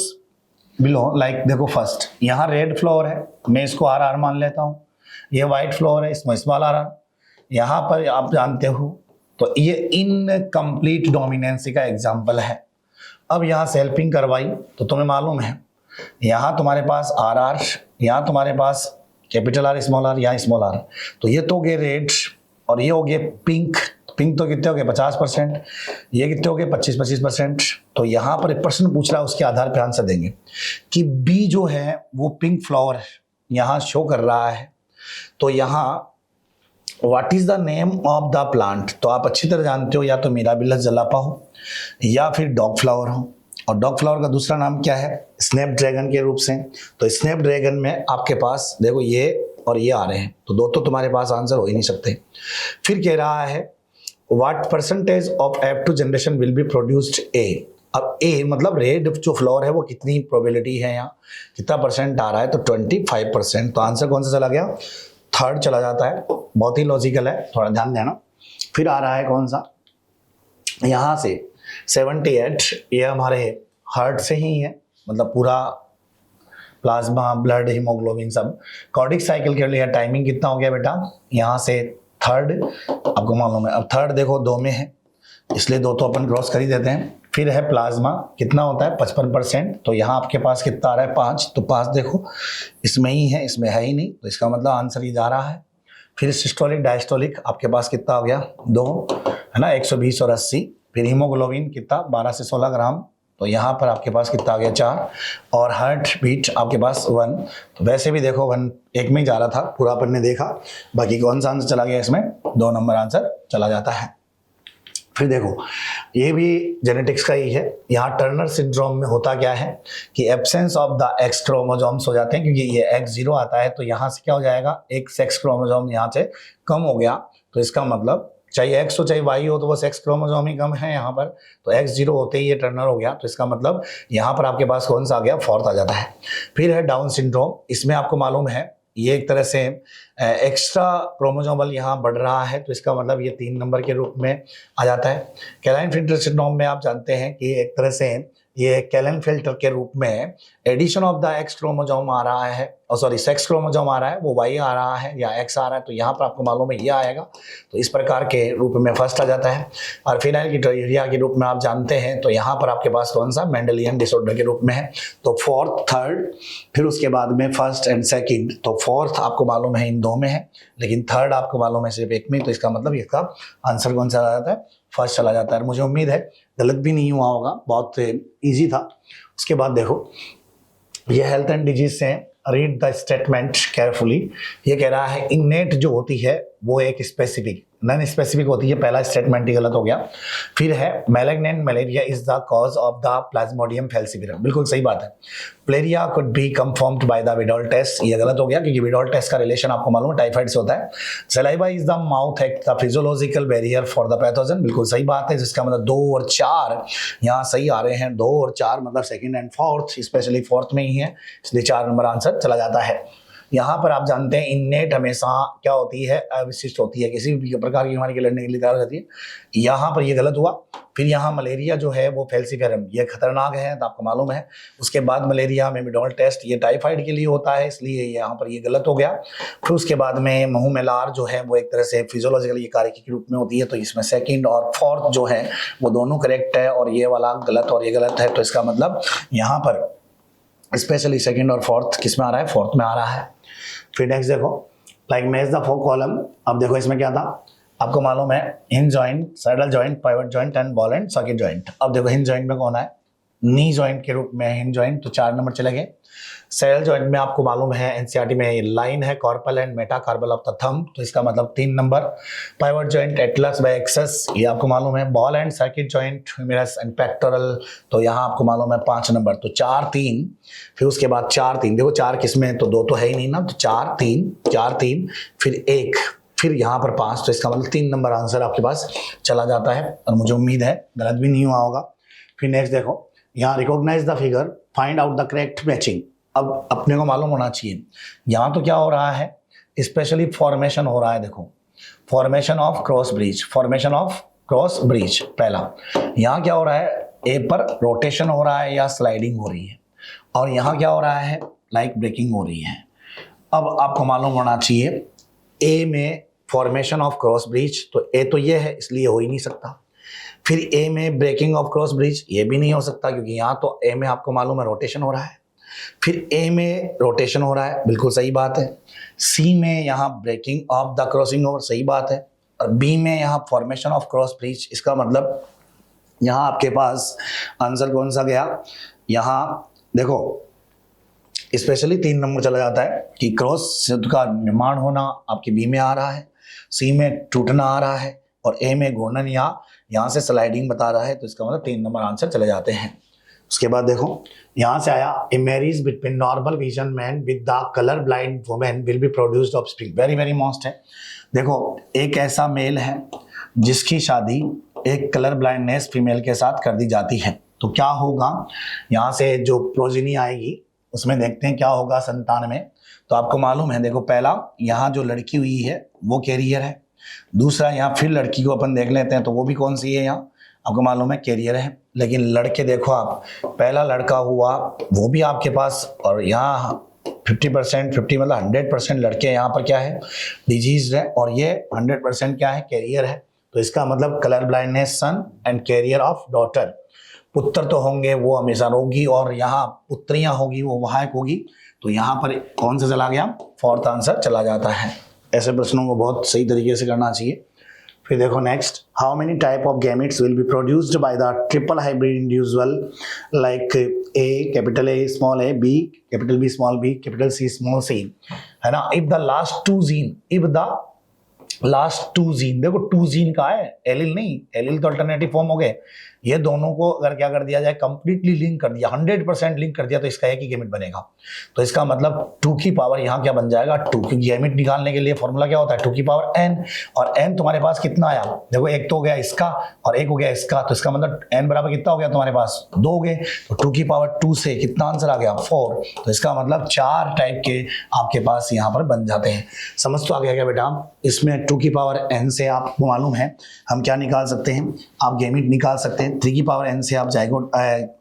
बिलो लाइक देखो फर्स्ट यहाँ रेड फ्लावर है, मैं इसको RR मान लेता हूँ, ये वाइट फ्लावर है इसमें स्मॉल RR, यहाँ पर आप जानते हो तो ये इनकम्प्लीट डोमिनेंसी का एग्जाम्पल है। अब यहाँ सेल्फिंग करवाई तो तुम्हें मालूम है यहाँ तुम्हारे पास RR, यहाँ तुम्हारे पास कैपिटल R स्मॉल r, यहाँ स्मॉल r, तो ये तो हो गए रेड और ये हो गए पिंक। पिंक तो कितने हो गए 50%, ये कितने हो गए 25%। तो यहाँ पर एक प्रश्न पूछ रहा है, उसके आधार पर आंसर देंगे कि बी जो है वो पिंक फ्लावर यहाँ शो कर रहा है, तो यहाँ what is the name of the plant, तो आप अच्छी तरह जानते हो या तो मिराबिलस जलापा हो या फिर डॉग फ्लावर हो, और डॉग फ्लावर का दूसरा नाम क्या है स्नैप ड्रैगन के रूप से। तो स्नैप ड्रैगन में आपके पास देखो ये और ये आ रहे हैं, तो दो तो तुम्हारे पास आंसर हो ही नहीं सकते। फिर कह रहा है what percentage of F2 generation will be produced a, अब ए मतलब रेड जो फ्लावर है वो कितनी प्रोबेबिलिटी है, यहाँ कितना परसेंट आ रहा है, तो 25%। तो आंसर कौन सा चला गया, थर्ड चला जाता है, बहुत ही लॉजिकल है, थोड़ा ध्यान देना। फिर आ रहा है कौन सा, यहाँ से 78, ये हमारे हार्ट से ही है, मतलब पूरा प्लाज्मा ब्लड हीमोग्लोबिन सब। कॉर्डिक साइकिल के लिए टाइमिंग कितना हो गया बेटा, यहाँ से थर्ड आपको मालूम है। अब थर्ड देखो 2 में है, इसलिए 2 तो अपन क्रॉस कर ही देते हैं। फिर है प्लाज्मा कितना होता है 55%, तो यहाँ आपके पास कितना आ रहा है 5, तो 5 देखो इसमें ही है, इसमें है ही नहीं, तो इसका मतलब आंसर ये जा रहा है। फिर सिस्टोलिक डायस्टोलिक आपके पास कितना हो गया 2 है ना, 120 और 80। फिर हीमोग्लोबिन कितना 12 से 16 ग्राम, तो यहाँ पर आपके पास कितना आ गया 4, और हार्ट बीट आपके पास 1। तो वैसे भी देखो 1 एक में ही जा रहा था, पूरा अपन ने देखा, बाकी कौन सा आंसर चला गया इसमें 2 नंबर आंसर चला जाता है। फिर देखो ये भी जेनेटिक्स का ही है, यहाँ टर्नर सिंड्रोम में होता क्या है कि absence of the x chromosomes हो जाते हैं, क्योंकि ये X0 आता है, तो यहाँ से क्या हो जाएगा एक सेक्स क्रोमोसोम यहाँ से कम हो गया, तो इसका मतलब चाहे X हो चाहे Y हो, तो वो सेक्स क्रोमोसोम ही कम है यहाँ पर, तो X0 होते ही ये टर्नर हो गया, तो इसका मतलब यहाँ पर आपके पास कौन सा आ गया 4th आ जाता है। फिर है डाउन सिंड्रोम, इसमें आपको मालूम है ये एक तरह से एक्स्ट्रा क्रोमोसोमल यहाँ बढ़ रहा है, तो इसका मतलब ये 3 नंबर के रूप में आ जाता है। कैलाइन फिल्टर सिंड्रोम में आप जानते हैं कि एक तरह से ये कैलन फिल्टर के रूप में addition of the X chromosome आ रहा है, और सॉरी सेक्स क्रोमोसोम आ रहा है, वो वाई आ रहा है या एक्स आ रहा है, तो यहाँ पर आपको मालूम है ये आएगा, तो इस प्रकार के रूप में फर्स्ट आ जाता है। और फिनाइलकीटोनुरिया के रूप में आप जानते हैं, तो यहाँ पर आपके पास कौन सा मेंडेलियन डिसऑर्डर के रूप में है, तो 4th 3rd, फिर उसके बाद में 1st एंड 2nd, तो 4th आपको मालूम है इन 2 में है, लेकिन 3rd आपको मालूम है सिर्फ 1 में, तो इसका मतलब इसका आंसर कौन सा आ जाता है, फर्स्ट चला जाता है। मुझे उम्मीद है गलत भी नहीं हुआ होगा, बहुत इजी था। उसके बाद देखो ये हेल्थ एंड डिजीज से रीड द स्टेटमेंट केयरफुली, ये कह रहा है इनेट जो होती है वो एक स्पेसिफिक नॉन स्पेसिफिक होती है, पहला स्टेटमेंट ही गलत हो गया। फिर है malignant malaria is the cause of the plasmodium falciparum, बिल्कुल सही बात है। Malaria could be confirmed by the Widal test, ये गलत हो गया क्योंकि विडॉल टेस्ट का रिलेशन आपको मालूम है टाइफाइड से होता है। Saliva is the mouth act the physiological barrier for the pathogen, बिल्कुल सही बात है, जिसका मतलब 2 और 4 यहाँ सही आ रहे हैं, 2 और 4 मतलब 2nd and 4th, specially 4th में ही है, इसलिए 4 नंबर आंसर चला जाता है। यहाँ पर आप जानते हैं इननेट हमेशा क्या होती है, अविशिष्ट होती है, किसी भी प्रकार की बीमारी के लड़ने के लिए तैयार हो जाती है, यहाँ पर ये गलत हुआ। फिर यहाँ मलेरिया जो है वो फैल्सिफेरम, ये खतरनाक है, तो आपको मालूम है। उसके बाद मलेरिया में विडॉल टेस्ट, ये टाइफाइड के लिए होता है, इसलिए यहाँ पर ये गलत हो गया। फिर उसके बाद में मुंह में लार जो है वो एक तरह से फिजियोलॉजिकल ये कार्य के रूप में होती है, तो इसमें 2nd और 4th जो है वो दोनों करेक्ट है, और ये वाला गलत और ये गलत है, तो इसका मतलब यहाँ पर स्पेशली 2nd और 4th किस में आ रहा है, 4th में आ रहा है। फिर नेक्स्ट देखो लाइक मैच द 4 कॉलम, अब देखो इसमें क्या था, आपको मालूम है hinge joint, saddle joint, pivot joint and ball and socket joint. अब देखो हिंज जॉइंट में कौन है, नी जॉइंट के रूप में हिंज जॉइंट, तो 4 नंबर चले गए। सेल जॉइंट में आपको मालूम है एनसीईआरटी में ये लाइन है carpal and metacarpal of the thumb, तो इसका मतलब 3 नंबर। Pivot joint atlas by axis, ये आपको मालूम है। Ball and socket joint humerus and pectoral, तो यहाँ आपको मालूम है 5 नंबर। तो 4 3, फिर उसके बाद 4 3, देखो 4 किसमें है, तो 2 तो है ही नहीं ना, तो 4 3 फिर 1, फिर यहाँ पर 5, तो इसका मतलब 3 नंबर आंसर आपके पास चला जाता है, और मुझे उम्मीद है गलत भी नहीं हुआ होगा। फिर नेक्स्ट देखो, यहाँ recognise the figure, find out the correct matching. अब अपने को मालूम होना चाहिए यहाँ तो क्या हो रहा है, स्पेशली फॉर्मेशन हो रहा है। देखो formation of cross bridge, formation of cross bridge पहला। यहाँ क्या हो रहा है, ए पर रोटेशन हो रहा है या स्लाइडिंग हो रही है, और यहाँ क्या हो रहा है, लाइक ब्रेकिंग हो रही है। अब आपको मालूम होना चाहिए ए में फॉर्मेशन ऑफ क्रॉस ब्रिज, तो ए तो ये है इसलिए हो ही नहीं सकता। फिर ए में ब्रेकिंग ऑफ क्रॉस ब्रिज, ये भी नहीं हो सकता क्योंकि यहाँ तो ए में आपको मालूम है रोटेशन हो रहा है। फिर ए में रोटेशन हो रहा है, बिल्कुल सही बात है। सी में यहाँ breaking of the crossing over, सही बात है। और बी में यहाँ फॉर्मेशन ऑफ क्रॉस ब्रिज, इसका मतलब यहाँ आपके पास आंसर कौन सा गया, यहाँ देखो स्पेशली 3 नंबर चला जाता है कि क्रॉस शब्द का निर्माण होना आपके बी में आ रहा है, सी में टूटना आ रहा है, और ए में घूर्णन या यहाँ से स्लाइडिंग बता रहा है, तो इसका मतलब 3 नंबर आंसर चले जाते हैं। उसके बाद देखो यहाँ से आया, a marriage between normal vision man with the colour blind women will be produced offspring, very very most है। देखो एक ऐसा मेल है जिसकी शादी एक कलर ब्लाइंडनेस फीमेल के साथ कर दी जाती है, तो क्या होगा, यहाँ से जो प्रोजिनी आएगी उसमें देखते हैं क्या होगा संतान में। तो आपको मालूम है, देखो पहला यहाँ जो लड़की हुई है वो कैरियर है, दूसरा यहाँ फिर लड़की को अपन देख लेते हैं, तो वो भी कौन सी है, यहाँ आपको मालूम है कैरियर है। लेकिन लड़के देखो आप, पहला लड़का हुआ वो भी आपके पास, और यहाँ 50% 50 मतलब 100% लड़के यहाँ पर क्या है, डिजीज है, और ये 100% क्या है, कैरियर है। तो इसका मतलब colour blindness son and carrier of daughter, पुत्र तो होंगे वो हमेशा रोगी, और यहाँ पुत्रियां होगी वो वाहक होगी, तो यहाँ पर कौन सा चला गया, 4th आंसर चला जाता है। ऐसे प्रश्नों को बहुत सही तरीके से करना चाहिए। फिर देखो next, how many type of gametes will be produced by the triple hybrid individual like A capital A small A, B capital B small B, capital C small C, है ना। If the last two gene, देखो 2 gene का है, allele नहीं, allele तो alternative form हो गए। ये दोनों को अगर क्या कर दिया जाए, कंप्लीटली लिंक कर दिया, 100% लिंक कर दिया, तो इसका एक ही गैमेट बनेगा। तो इसका मतलब 2 की पावर यहाँ क्या बन जाएगा, 2, क्योंकि गैमेट निकालने के लिए फॉर्मूला क्या होता है, 2 की पावर n, और n तुम्हारे पास कितना आया, देखो एक तो हो गया इसका और एक हो गया इसका, तो इसका मतलब n बराबर कितना हो गया तुम्हारे पास, 2 हो गए, तो 2 की पावर 2 से कितना आंसर आ गया, 4। तो इसका मतलब 4 टाइप के आपके पास यहाँ पर बन जाते हैं। समझ तो आ गया क्या बेटा, इसमें 2 की पावर n से आपको मालूम है हम क्या निकाल सकते हैं, आप गैमेट निकाल सकते हैं। 3 की पावर n से आप जाइगोट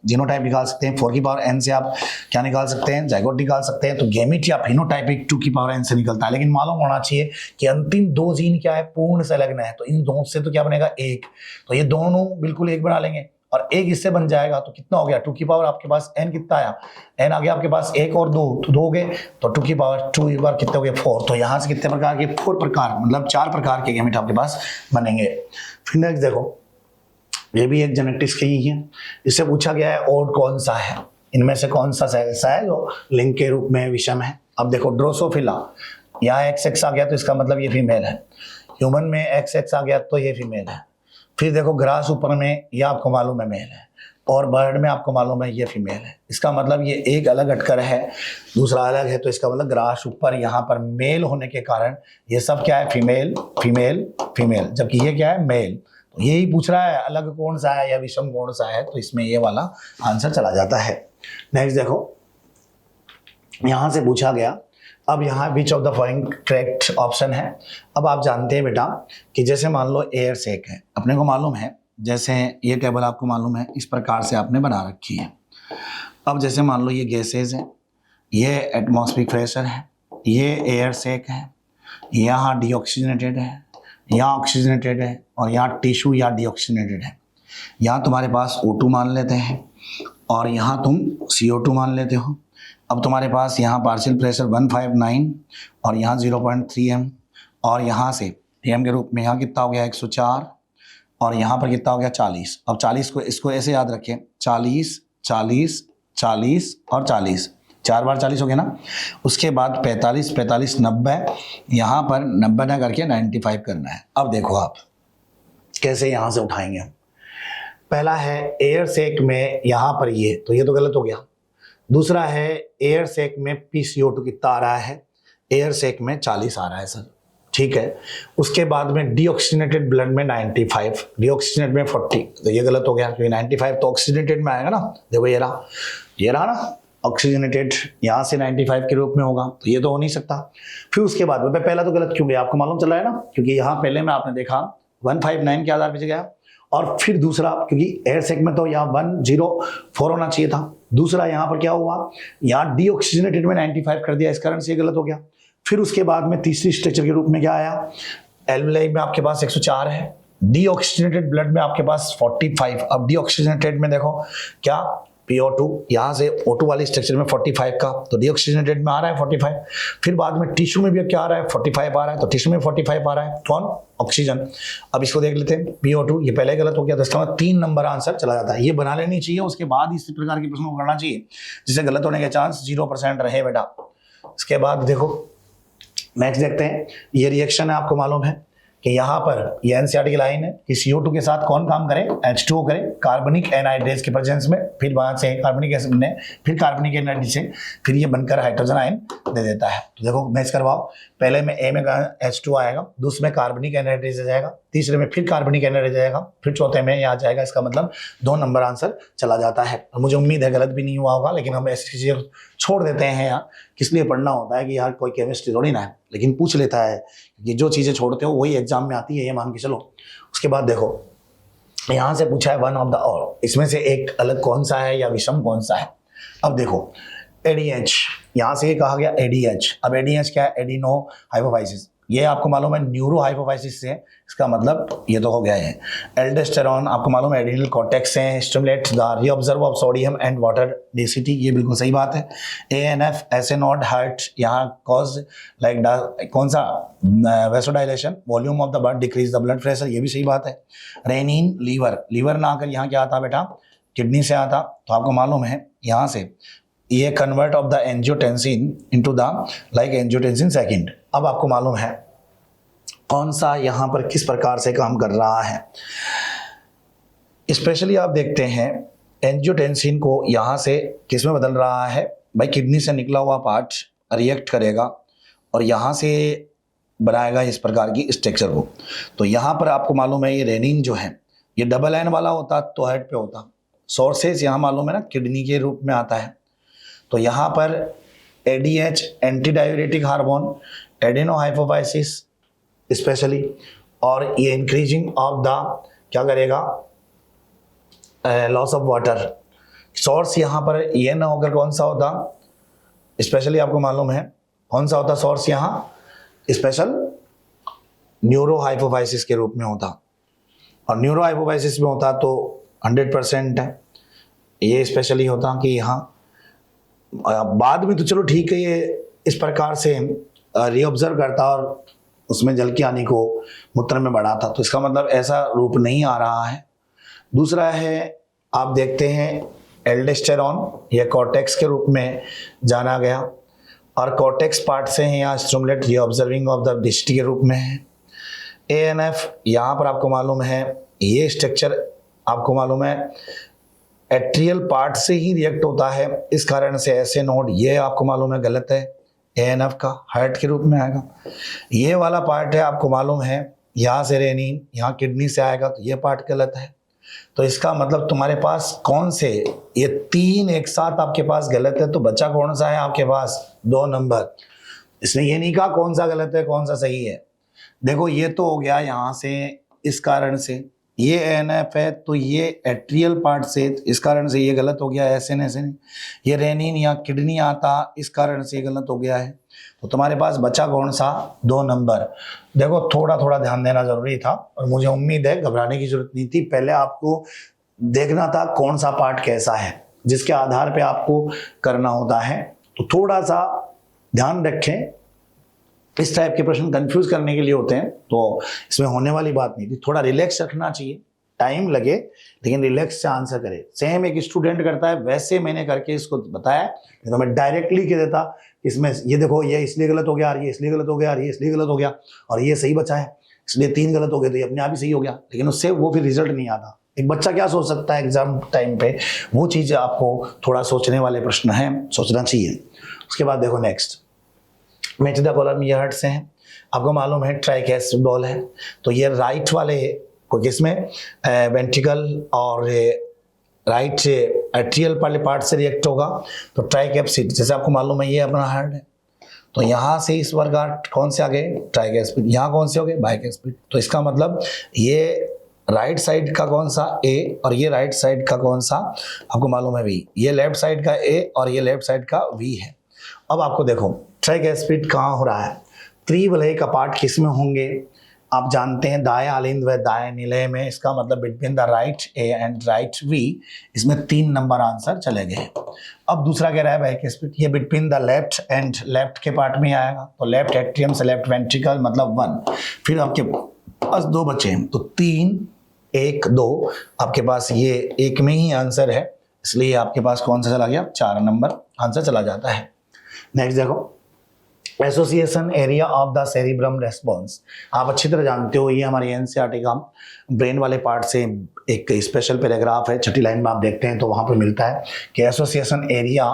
जीनोटाइप निकाल सकते हैं। 4 की पावर n से आप क्या निकाल सकते हैं, जाइगोट निकाल सकते हैं। तो गैमेट या फिनोटाइपिक 2 की पावर n से निकलता है, लेकिन मालूम होना चाहिए कि अंतिम 2 जीन क्या है, पूर्ण संलग्न है, तो इन दोनों से तो क्या बनेगा, 1, तो ये दोनों बिल्कुल 1 बना लेंगे, और 1 इससे बन जाएगा, तो कितना हो गया, 2 की पावर आपके पास n कितना आया, n आ गया आपके पास 1 और 2, तो 2 हो गए, तो 2 की पावर 2 एक बार कितने हो गए, 4। तो यहाँ से कितने प्रकार के, 4 प्रकार, मतलब 4 प्रकार के गैमेट आपके पास बनेंगे। फिर नेक्स्ट देखो, ये भी एक जेनेटिक्स की ही है, इससे पूछा गया है ओड कौन सा है, इनमें से कौन सा ऐसा है जो लिंग के रूप में विषम है। अब देखो ड्रोसोफिला, यहाँ XX आ गया तो इसका मतलब ये फीमेल है, ह्यूमन में XX आ गया तो ये फीमेल है। फिर देखो ग्रास ऊपर में ये आपको मालूम है मेल है, और बर्ड में आपको मालूम है ये फीमेल है। इसका मतलब ये एक अलग हटकर है, दूसरा अलग है, तो इसका मतलब ग्रास ऊपर यहाँ पर मेल होने के कारण ये सब क्या है, फीमेल फीमेल फीमेल, जबकि ये क्या है, मेल। तो यही पूछ रहा है अलग कौन सा है या विषम कौन सा है, तो इसमें ये वाला आंसर चला जाता है। नेक्स्ट देखो, यहां से पूछा गया, अब यहाँ which of the following correct option है। अब आप जानते हैं बेटा कि जैसे मान लो एयर सेक है, अपने को मालूम है, जैसे ये टेबल आपको मालूम है इस प्रकार से आपने बना रखी है। अब जैसे मान लो ये गैसेज है, ये एटमॉस्फेरिक प्रेशर है, ये एयर सेक है, यहाँ डीऑक्सीजनेटेड है, यहाँ ऑक्सीजनेटेड है, और यहाँ टिश्यू या डीऑक्सीजनेटेड है। यहाँ तुम्हारे पास O2 मान लेते हैं, और यहाँ तुम CO2 मान लेते हो। अब तुम्हारे पास यहाँ पार्शियल प्रेशर 159 और यहाँ 0.3 m, और यहाँ से m के रूप में यहाँ कितना हो गया 104, और यहाँ पर कितना हो गया 40। अब 40 को इसको ऐसे याद रखें, 40 40, 40 और 40, 4 बार 40 हो गया ना। उसके बाद 45, 45, 90, यहाँ पर 90 ना करके 95 करना है। अब देखो आप कैसे यहाँ से उठाएंगे हम। पहला है एयर सेक में यहाँ पर ये, तो ये तो गलत हो गया। दूसरा है एयर सेक में PCO2 कितना आ रहा है, एयर सेक में 40 आ रहा है सर, ठीक है। उसके बाद में डीऑक्सीजनेटेड ब्लड में 95, डीऑक्सीजनेट में 40, तो ये गलत हो गया क्योंकि 95 तो ऑक्सीजनेटेड में आएगा ना। देखो ये रहा ना ऑक्सीजनेटेड, यहाँ से 95 के रूप में होगा, तो ये तो हो नहीं सकता। फिर उसके बाद में पहला तो गलत क्यों गया आपको मालूम चला है ना, क्योंकि यहाँ पहले में आपने देखा 159 के आधार पर गया, और फिर दूसरा क्योंकि एयर सेक में तो यहाँ 104 होना चाहिए था। दूसरा यहाँ पर क्या हुआ, यहाँ डीऑक्सीजनेटेड में 95 कर दिया, इस कारण से ये गलत हो गया। फिर उसके बाद में तीसरी स्ट्रक्चर के रूप में क्या आया, एल्वेलाई में आपके पास 104 है, डीऑक्सीजनेटेड ब्लड में आपके पास 45। अब डीऑक्सीजनेटेड में देखो क्या PO2, यहाँ से O2 वाली स्ट्रक्चर में 45 का, तो डीऑक्सीजनेटेड में आ रहा है 45। फिर बाद में टिश्यू में भी अब क्या आ रहा है 45 आ रहा है, तो टिश्यू में 45 आ रहा है, कौन, ऑक्सीजन। अब इसको देख लेते हैं PO2, ये पहले गलत हो गया, तो इसका 3 नंबर आंसर चला जाता है। ये बना लेनी चाहिए, उसके बाद इस प्रकार के प्रश्नों को करना चाहिए जिससे गलत होने के चांस 0% रहे बेटा। इसके बाद देखो नेक्स्ट देखते हैं, ये रिएक्शन है, आपको मालूम है कि यहाँ पर ये NCERT की लाइन है कि CO2 के साथ कौन काम करे, H2O करे कार्बनिक एनहाइड्रेज के प्रेजेंस में, फिर वहां से कार्बनिक एसिड ने फिर कार्बनिक एनहाइड्रेज से फिर ये बनकर हाइड्रोजन आयन दे देता है। तो देखो मैच करवाओ, पहले में A में H2 आएगा, दूसरे में कार्बनिक एनहाइड्रेज आ जाएगा, तीसरे में फिर कार्बनिक एनहाइड्रेज आएगा, फिर चौथे में यहाँ जाएगा। इसका मतलब 2 नंबर आंसर चला जाता है। और मुझे उम्मीद है गलत भी नहीं हुआ होगा, लेकिन हम ऐसी चीजें छोड़ देते हैं यहाँ, किस लिए पढ़ना होता है कि यार कोई केमिस्ट्री थोड़ी ना है, लेकिन पूछ लेता है कि जो चीजें छोड़ते हो वही एग्जाम में आती है, ये मान के चलो। उसके बाद देखो यहाँ से पूछा है वन ऑफ द और, इसमें से एक अलग कौन सा है या विषम कौन सा है। अब देखो ADH, यहाँ से ये कहा गया ADH। अब ADH क्या है, एडिनो हाइपोफाइसिस, ये आपको मालूम है न्यूरो हाइपोफाइसिस से, इसका मतलब ये तो हो गया है। एल्डोस्टेरॉन आपको मालूम है एडिनल कॉर्टेक्स से stimulates the reabsorb of sodium and water density, ये बिल्कुल सही बात है। ANF ऐसे नॉट हार्ट, यहाँ कॉज लाइक कौन सा, vasodilation, volume of the blood decrease the blood pressure, ये भी सही बात है। रेनिन लीवर, लीवर ना आकर यहाँ क्या आता बेटा, किडनी से आता, तो आपको मालूम है यहाँ से ये convert of the angiotensin into the like angiotensin second. अब आपको मालूम है कौन सा यहाँ पर किस प्रकार से काम कर रहा है। स्पेशली आप देखते हैं एंजियोटेंसिन को यहाँ से किस में बदल रहा है भाई, किडनी से निकला हुआ पार्ट रिएक्ट करेगा और यहाँ से बनाएगा इस प्रकार की स्ट्रक्चर को। तो यहाँ पर आपको मालूम है ये रेनिन जो है ये डबल एन वाला होता तो हेड पे होता, सोर्सेज यहाँ मालूम है ना किडनी के रूप में आता है। तो यहाँ पर ADH anti diuretic hormone, adeno hypophysis specially, और ये इंक्रीजिंग ऑफ द क्या करेगा, लॉस ऑफ वाटर। सोर्स यहाँ पर ये ना होकर कौन सा होता, स्पेशली आपको मालूम है कौन सा होता सोर्स, यहाँ स्पेशल न्यूरो हाइपोफाइसिस के रूप में होता, और न्यूरो हाइपोफाइसिस में होता तो 100% है ये स्पेशली होता कि यहाँ बाद में तो चलो ठीक है ये इस प्रकार से रीऑब्जर्व करता और उसमें जल की हानि को मूत्र में बढ़ाता, तो इसका मतलब ऐसा रूप नहीं आ रहा है। दूसरा है आप देखते हैं एल्डोस्टेरॉन, ये कॉर्टेक्स के रूप में जाना गया, और कॉर्टेक्स पार्ट से है यहाँ स्टिमुलेट रीऑब्जर्विंग ऑफ द डिस्टी के रूप में है। ANF यहाँ पर आपको मालूम है ये स्ट्रक्चर आपको मालूम है एट्रियल पार्ट से ही रिएक्ट होता है, इस कारण से ऐसे नोड ये आपको मालूम है गलत है, ANF का हार्ट के रूप में आएगा। ये वाला पार्ट है आपको मालूम है यहाँ से रेनिन, यहाँ किडनी से आएगा, तो ये पार्ट गलत है। तो इसका मतलब तुम्हारे पास कौन से, ये 3 एक साथ आपके पास गलत है, तो बच्चा कौन सा है आपके पास 2 नंबर। इसने ये नहीं कहा कौन सा गलत है कौन सा सही है। देखो ये तो हो गया यहाँ से, इस कारण से ये ANF है तो ये एट्रियल पार्ट से, इस कारण से ये गलत हो गया, ऐसे नहीं। ये रेनिन या किडनी आता, इस कारण से ये गलत हो गया है। तो तुम्हारे पास बचा कौन सा 2 नंबर। देखो थोड़ा थोड़ा ध्यान देना जरूरी था, और मुझे उम्मीद है घबराने की जरूरत नहीं थी। पहले आपको देखना था कौन सा पार्ट कैसा है, जिसके आधार पे आपको करना होता है। तो थोड़ा सा ध्यान रखें, इस टाइप के प्रश्न कंफ्यूज करने के लिए होते हैं, तो इसमें होने वाली बात नहीं थी। थोड़ा रिलैक्स रखना चाहिए, टाइम लगे लेकिन रिलैक्स से आंसर करे। सेम एक स्टूडेंट करता है वैसे मैंने करके इसको बताया, तो मैं डायरेक्टली कह देता इसमें ये देखो ये इसलिए गलत हो गया और ये इसलिए गलत हो गया और ये इसलिए गलत हो गया और ये सही बचा है इसलिए 3 गलत हो गए तो ये अपने आप ही सही हो गया, लेकिन उससे वो फिर रिजल्ट नहीं आता। एक बच्चा क्या सोच सकता है एग्जाम टाइम पे, वो चीज़ आपको थोड़ा सोचने वाले प्रश्न हैं, सोचना चाहिए। उसके बाद देखो next, match the column eared से है। आपको मालूम है ट्राइकेस्पिड बॉल है, तो ये राइट वाले को किसमें वेंट्रिकल और राइट एट्रियल वाले पार्ट से रिएक्ट होगा, तो ट्राइकेस्पिड जैसे आपको मालूम है ये अपना हार्ट है, तो यहाँ से इस वर्गाट कौन से आ गए ट्राइकेस्पिड, यहाँ कौन से हो गए बाइकेस्पिड। तो इसका मतलब ये राइट साइड का कौन सा ए और ये राइट साइड का कौन सा आपको मालूम है वी, ये लेफ्ट साइड का ए और ये लेफ्ट साइड का वी है। अब आपको देखो ट्राइकेस्पिड कहाँ हो रहा है, त्रिवलय का पार्ट किस में होंगे, आप जानते हैं दाएं आलिंद व दाएं निलय में, इसका मतलब between the right A and right V, इसमें 3 नंबर आंसर चले गए। अब दूसरा कह रहा है बाइकेस्पिड, ये between the left and left के पार्ट में आएगा, तो लेफ्ट एट्रियम से लेफ्ट वेंट्रिकल मतलब 1, फिर आपके पास 2 बचे, तो 3 1 2 आपके पास ये एक में ही आंसर है, इसलिए आपके पास कौन सा चला गया 4 नंबर आंसर चला जाता है। नेक्स्ट देखो, association area of the cerebrum response, आप अच्छी तरह जानते हो ये हमारे एनसीईआरटी का ब्रेन वाले पार्ट से एक स्पेशल पैराग्राफ है, छठी लाइन में आप देखते हैं तो वहां पर मिलता है कि association area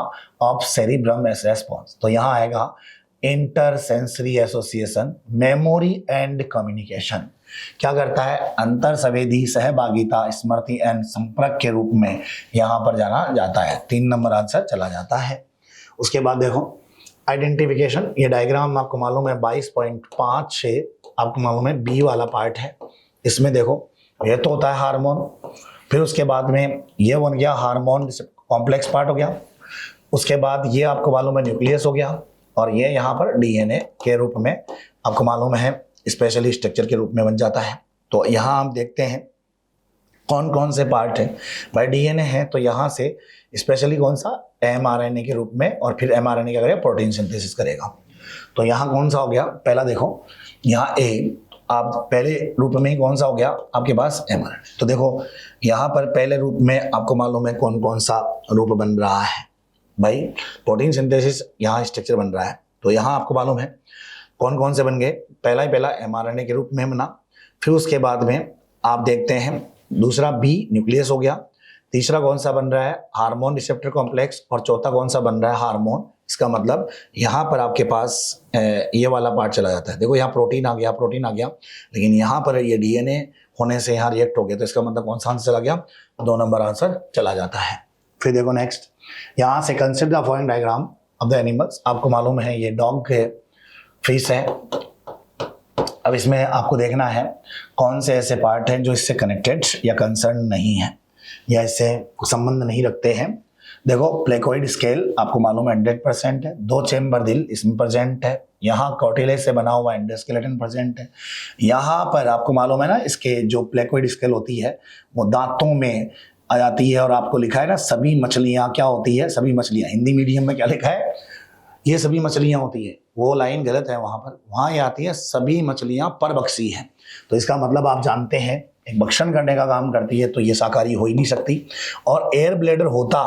of cerebrum response, तो यहाँ आएगा इंटरसेंसरी एसोसिएशन, मेमोरी एंड कम्युनिकेशन। क्या करता है, अंतर संवेदी सहभागिता स्मृति एंड संपर्क के रूप में यहाँ पर जाना जाता है, 3 नंबर आंसर चला जाता है। उसके बाद देखो आइडेंटिफिकेशन, ये डायग्राम आपको मालूम है 22.5 आपको मालूम है बी वाला पार्ट है, इसमें देखो ये तो होता है हार्मोन, फिर उसके बाद में ये बन गया हार्मोन कॉम्प्लेक्स पार्ट हो गया, उसके बाद ये आपको मालूम है न्यूक्लियस हो गया, और ये यहाँ पर डीएनए के रूप में आपको मालूम है स्पेशली स्ट्रक्चर के रूप में बन जाता है। तो यहाँ हम देखते हैं कौन कौन से पार्ट है, भाई डीएनए है तो यहाँ से स्पेशली कौन सा एमआरएनए के रूप में, और फिर एमआरएनए क्या करेगा प्रोटीन सिंथेसिस करेगा। तो यहाँ कौन सा हो गया, पहला देखो यहाँ ए, आप पहले रूप में ही कौन सा हो गया आपके पास एमआरएनए, तो देखो यहाँ पर पहले रूप में आपको मालूम है कौन कौन सा रूप बन रहा है, भाई प्रोटीन सिंथेसिस यहाँ स्ट्रक्चर बन रहा है, तो यहाँ आपको मालूम है कौन कौन से बन गए, पहला एमआरएनए के रूप में बना, फिर उसके बाद में आप देखते हैं दूसरा बी न्यूक्लियस हो गया, तीसरा कौन सा बन रहा है हार्मोन रिसेप्टर कॉम्प्लेक्स, और चौथा कौन सा बन रहा है हार्मोन। इसका मतलब यहाँ पर आपके पास ये वाला पार्ट चला जाता है, देखो यहाँ प्रोटीन आ गया, लेकिन यहाँ पर ये डीएनए होने से यहाँ रिएक्ट हो गया, तो इसका मतलब कौन सा आंसर चला गया, 2 नंबर आंसर चला जाता है। फिर देखो नेक्स्ट, यहाँ से consider the following diagram of the animals, आपको मालूम है ये डॉग है, फिश है, अब इसमें आपको देखना है कौन से ऐसे पार्ट हैं जो इससे कनेक्टेड या कंसर्न नहीं है या इससे संबंध नहीं रखते हैं। देखो प्लेकोइड स्केल आपको मालूम है 100% है, 2 चेम्बर दिल इसमें प्रेजेंट है, यहाँ कार्टिलेज से बना हुआ एंडोस्केलेटन प्रेजेंट है, यहाँ पर आपको मालूम है ना इसके जो प्लेकोइड स्केल होती है वो दांतों में आ जाती है, और आपको लिखा है ना सभी मछलियाँ क्या होती है, सभी मछलियाँ, हिंदी मीडियम में क्या लिखा है, ये सभी मछलियाँ होती है, वो लाइन गलत है वहाँ पर, वहाँ ये आती है सभी मछलियाँ परभक्षी हैं। तो इसका मतलब आप जानते हैं एक भक्षण करने का काम करती है तो ये शाकाहारी हो ही नहीं सकती, और एयर ब्लैडर होता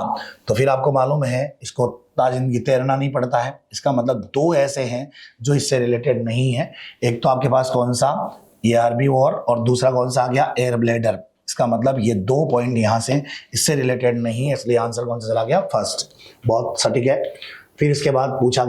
तो फिर आपको मालूम है इसको ताजिंदगी तैरना नहीं पड़ता है। इसका मतलब 2 ऐसे हैं जो इससे रिलेटेड नहीं है, एक तो आपके पास कौन सा ये आर्बीवोर और दूसरा कौन सा आ गया एयर ब्लैडर, इसका मतलब ये 2 पॉइंट यहाँ से इससे रिलेटेड नहीं है, इसलिए आंसर कौन सा चला गया फर्स्ट, बहुत सटीक है। फिर इसके बाद पूछा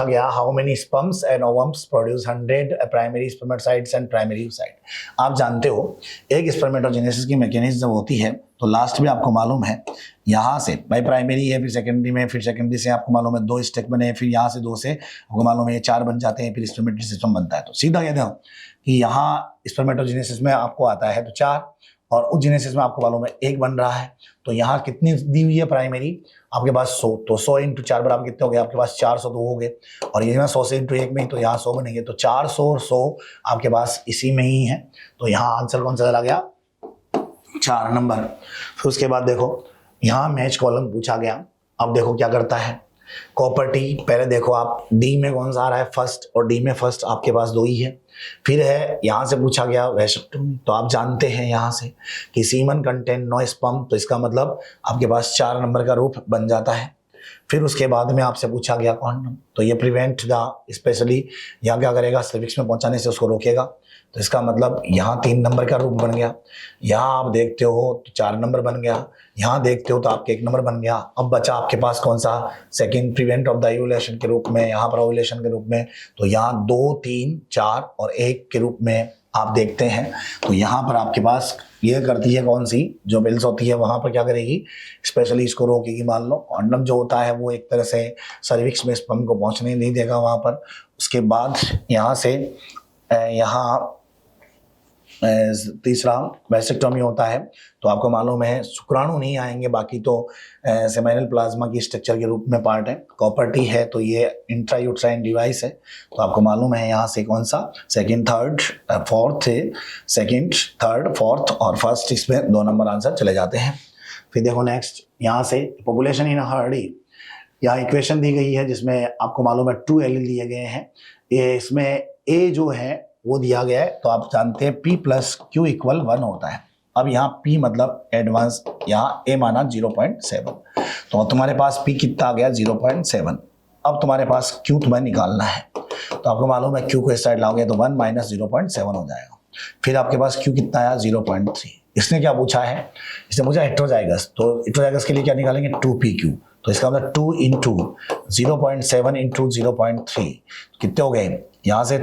गया how many sperms and ovums produce 100 primary spermatocytes and primary oocyte. आप जानते हो एक स्पर्मेटोजेनेसिस की मैकेनिज्म जब होती है तो लास्ट में आपको मालूम है यहाँ से भाई प्राइमरी है, फिर सेकेंडरी में, फिर सेकेंडरी से आपको मालूम है 2 स्टेक बने, फिर यहाँ से 2 से आपको मालूम है ये 4 बन जाते हैं, फिर स्पर्मेटरी सिस्टम बनता है। तो सीधा कह दो कि यहाँ स्पर्मेटोजेनेसिस में आपको आता है तो 4, और उस जेनेसिस में आपको मालूम है 1 बन रहा है, तो यहाँ कितनी दी हुई है प्राइमरी आपके पास 100, तो 100 × 4 बराबर कितने हो गए आपके पास 400 तो हो गए, और ये 100 से × 1 में तो यहाँ 100 बनेंगे, तो 400 और 100 आपके पास इसी में ही है, तो यहाँ आंसर कौन सा चला गया 4 नंबर। फिर उसके बाद देखो यहाँ मैच कॉलम पूछा गया, अब देखो क्या करता है, कॉपर टी, पहले देखो आप डी में कौन सा आ रहा है फर्स्ट, और डी में फर्स्ट आपके पास 2 ही है। फिर है यहाँ से पूछा गया वैसेक्टोमी, तो आप जानते हैं यहाँ से कि सीमन कंटेन नो स्पर्म, तो इसका मतलब आपके पास 4 नंबर का रूप बन जाता है। फिर उसके बाद में आपसे पूछा गया कॉन्डम, तो ये प्रिवेंट द, स्पेशली यहाँ क्या करेगा, सर्विक्स में पहुंचाने से उसको रोकेगा, तो इसका मतलब यहाँ 3 नंबर का रूप बन गया। यहाँ आप देखते हो तो 4 नंबर बन गया, यहाँ देखते हो तो आपके 1 नंबर बन गया। अब बचा आपके पास कौन सा, second, prevent of the ovulation के रूप में, यहाँ पर ओव्यूलेशन के रूप में, तो यहाँ 2, 3, 4 और 1 के रूप में आप देखते हैं। तो यहाँ पर आपके पास ये करती है कौन सी, जो पिल्स होती है वहाँ पर क्या करेगी, स्पेशली इसको रोकेगी। मान लो कॉन्डम जो होता है वो एक तरह से सर्विक्स में स्पर्म को पहुँचने नहीं देगा वहाँ पर। उसके बाद यहाँ से यहाँ तीसरा वैसेक्टोमी होता है, तो आपको मालूम है शुक्राणु नहीं आएंगे, बाकी तो सेमाइनल प्लाज्मा की स्ट्रक्चर के रूप में पार्ट है। कॉपर टी है तो ये इंट्रायूट्राइन डिवाइस है, तो आपको मालूम है यहाँ से कौन सा, second, third, fourth, second, third, fourth और फर्स्ट, इसमें 2 नंबर आंसर चले जाते हैं। फिर देखो नेक्स्ट, यहाँ से पॉपुलेशन इन हर्डी, यहाँ इक्वेशन दी गई है जिसमें आपको मालूम है 2 एलील दिए गए हैं। ये इसमें ए जो है वो दिया गया है, तो आप जानते हैं P + Q = 1 होता है। अब यहाँ P मतलब एडवांस, यहाँ A माना 0.7, तो तुम्हारे पास P कितना आ गया, 0.7। अब तुम्हारे पास Q तुम्हें निकालना है, तो आपको मालूम है Q को इस साइड लाओगे तो 1 - 0.7 हो जाएगा। फिर आपके पास Q कितना आया, 0.3। इसने क्या पूछा है, इसने पूछा हेटेरोजाइगस, तो हेटेरोजाइगस के लिए क्या निकालेंगे, 2PQ, तो इसका मतलब 2 × 0.7 × 0.3 कितने हो गए, यहाँ से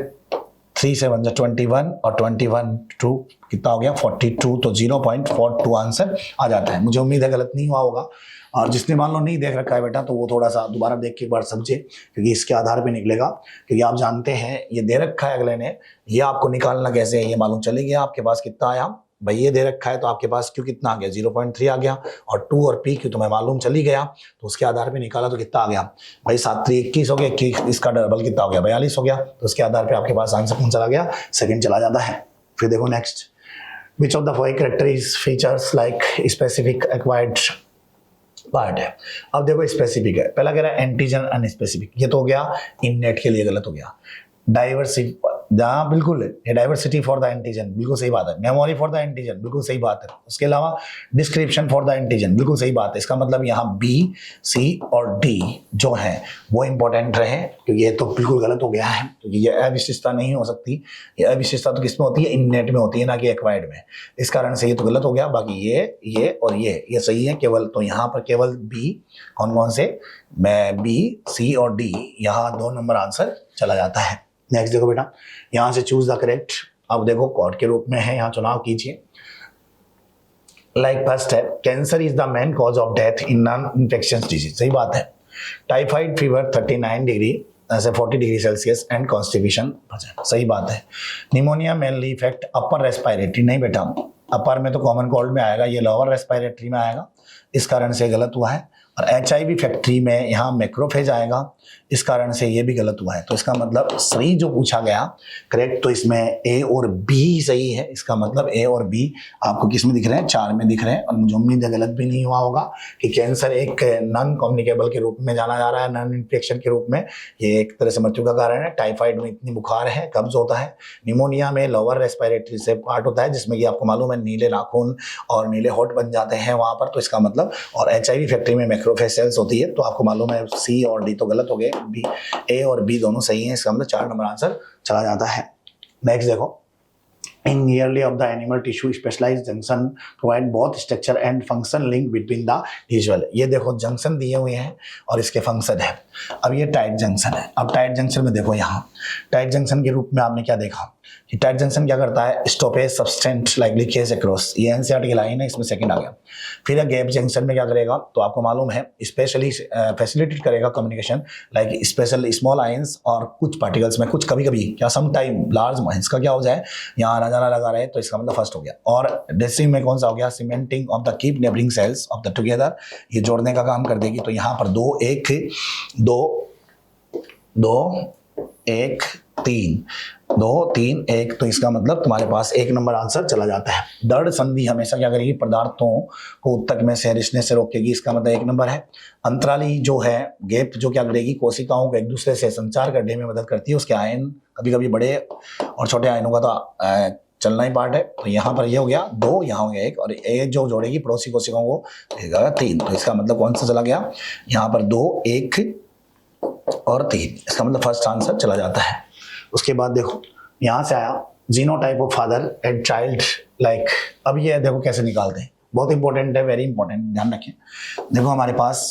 3 × 7 = 21 और 21 2 कितना हो गया, 42, तो 0.42 आंसर आ जाता है। मुझे उम्मीद है गलत नहीं हुआ होगा, और जिसने मान लो नहीं देख रखा है बेटा तो वो थोड़ा सा दोबारा देख के एक बार समझे, क्योंकि इसके आधार पे निकलेगा। क्योंकि आप जानते हैं ये दे रखा है अगले ने, ये आपको निकालना कैसे है ये मालूम चले गया। आपके पास कितना आया भाई, ये दे रखा है तो आपके पास Q कितना आ गया, 0.3 आ गया, और 2 और P Q तुम्हें मालूम चली गया, तो उसके आधार पे निकाला तो कितना आ गया भाई, 7 × 3 = 21 हो गया, 21 इसका डबल कितना हो गया, 42 हो गया, तो उसके आधार पे आपके पास आंसर कौन चला गया, सेकंड चला जाता है। फिर देखो next, which of the following characteristics features like specific acquired part है। अब देखो स्पेसिफिक है, पहला कह रहा है एंटीजन अनस्पेसिफिक, ये तो हो गया इननेट के लिए गलत हो गया। डाइवर्सिटी, जहाँ बिल्कुल है डाइवर्सिटी फॉर द एंटीजन, बिल्कुल सही बात है। मेमोरी फॉर द एंटीजन, बिल्कुल सही बात है। उसके अलावा डिस्क्रिप्शन फॉर द एंटीजन, बिल्कुल सही बात है। इसका मतलब यहाँ B, C और D जो है वो इंपॉर्टेंट रहे, क्योंकि ये तो बिल्कुल गलत हो गया है, क्योंकि ये अविशिष्टता नहीं हो सकती। ये अविशिष्टता तो किसमें होती है, इननेट में होती है, ना कि एक्वायर्ड में। इस कारण से ये तो गलत हो गया। बाकी ये और ये सही है केवल, तो यहाँ पर केवल B, कौन कौन से, मैं B, C और D, यहाँ 2 नंबर आंसर चला जाता है। नेक्स्ट देखो बेटा, यहाँ से चूज द करेक्ट, अब देखो कॉर्ड के रूप में है, यहाँ चुनाव कीजिए। लाइक फर्स्ट है, cancer is the main cause of death in non infectious disease, सही बात है। टाइफाइड फीवर 39 डिग्री ऐसे 40 डिग्री सेल्सियस एंड कॉन्स्टिपेशन, सही बात है। Pneumonia mainly effect upper respiratory, नहीं बेटा, अपर में तो कॉमन कोल्ड में आएगा, ये लोअर रेस्पिरेटरी में आएगा, इस कारण से गलत हुआ है। और HIV फैक्ट्री में यहाँ मैक्रोफेज आएगा, इस कारण से ये भी गलत हुआ है। तो इसका मतलब सही जो पूछा गया करेक्ट, तो इसमें A और B सही है। इसका मतलब A और B आपको किस में दिख रहे हैं, 4 में दिख रहे हैं। और मुझे उम्मीद है गलत भी नहीं हुआ होगा कि कैंसर एक नॉन कम्युनिकेबल के रूप में जाना जा रहा है, नॉन इन्फेक्शन के रूप में, ये एक तरह से मृत्यु का कारण है। टाइफाइड में इतनी बुखार है, कब्ज होता है। निमोनिया में लोअर रेस्पिरेटरी से पार्ट होता है, जिसमें कि आपको मालूम है नीले नाखून और नीले होठ बन जाते हैं वहाँ पर, तो इसका मतलब। और HIV फैक्ट्री में मैक्रोफेज सेल्स होती है, तो आपको मालूम है C और D तो गलत हो गए, B, A और B दोनों सही हैं, इसका मतलब 4 नंबर आंसर चला जाता है। नेक्स्ट देखो, in nearly of the animal tissue specialized junction provide both structure and function link between the tissue। ये देखो जंक्शन दिए हुए हैं और इसके फंक्शन है। अब ये टाइट जंक्शन है। अब टाइट जंक्शन में देखो, यहाँ टाइट जंक्शन के रूप में आपने क्या देखा कि टाइट जंक्शन क्या करता है, stoppage substance like leakage across, ये NCERT की लाइन है, इसमें सेकंड आ गया। फिर गैप जंक्शन में क्या करेगा, तो आपको मालूम है स्पेशली फैसिलिटेट करेगा communication like special small ions और कुछ पार्टिकल्स में, कुछ कभी कभी क्या सम टाइम लार्ज माइंस का क्या हो जाए, यहाँ आना जाना लगा रहे, तो इसका मतलब फर्स्ट हो गया। और ड्रेसिंग में कौन सा हो गया, cementing of the keep neighbouring cells of the together, ये जोड़ने का काम कर देगी। तो यहाँ पर 2 1 2 2 1 3, 2, 3, 1, तो इसका मतलब तुम्हारे पास 1 नंबर आंसर चला जाता है। दृढ़ संधि हमेशा क्या करेगी, पदार्थों को उत्तक में से रिश्ते से रोकेगी, इसका मतलब 1 नंबर है। अंतराली जो है गैप जो क्या करेगी, कोशिकाओं को एक दूसरे से संचार करने में मदद करती है। उसके आयन कभी कभी बड़े और छोटे आयनों का तो चलना ही पार्ट है। तो यहाँ पर ये हो गया 2, यहाँ हो गया 1, और 1 जो जोड़ेगी पड़ोसी कोशिकाओं को देगा 3। तो इसका मतलब कौन सा चला गया, यहाँ पर 2, 1 और 3, इसका मतलब फर्स्ट आंसर चला जाता है। उसके बाद देखो यहाँ से आया genotype of father and child like. अब ये देखो कैसे निकालते हैं, बहुत इंपॉर्टेंट है, वेरी इंपॉर्टेंट, ध्यान रखें। देखो हमारे पास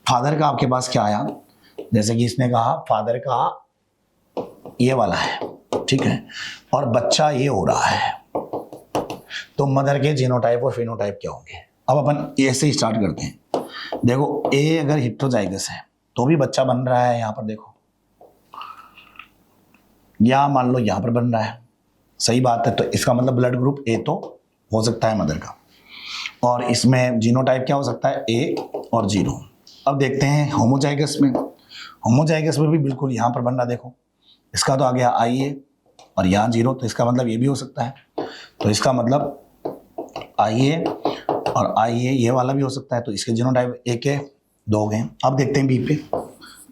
फादर का आपके पास क्या आया, जैसे कि इसने कहा फादर का ये वाला है, ठीक है, और बच्चा ये हो रहा है, तो मदर के जीनोटाइप और फिनोटाइप क्या होंगे। अब अपन ए से ही स्टार्ट करते हैं। देखो ए अगर हेटेरोजाइगस है तो भी बच्चा बन रहा है, यहाँ पर देखो, या मान लो यहाँ पर बन रहा है, सही बात है। तो इसका मतलब ब्लड ग्रुप ए तो हो सकता है मदर का, और इसमें जीनोटाइप क्या हो सकता है, ए और 0। अब देखते हैं होमोजाइगस में। होमोजाइगस में भी बिल्कुल यहाँ पर बन रहा, देखो इसका तो आ गया IA और यहाँ 0, तो इसका मतलब ये भी हो सकता है। तो इसका मतलब IA और IA ये वाला भी हो सकता है, तो इसके जीनोटाइप 1 है, 2 हो गए। अब देखते हैं बी पे।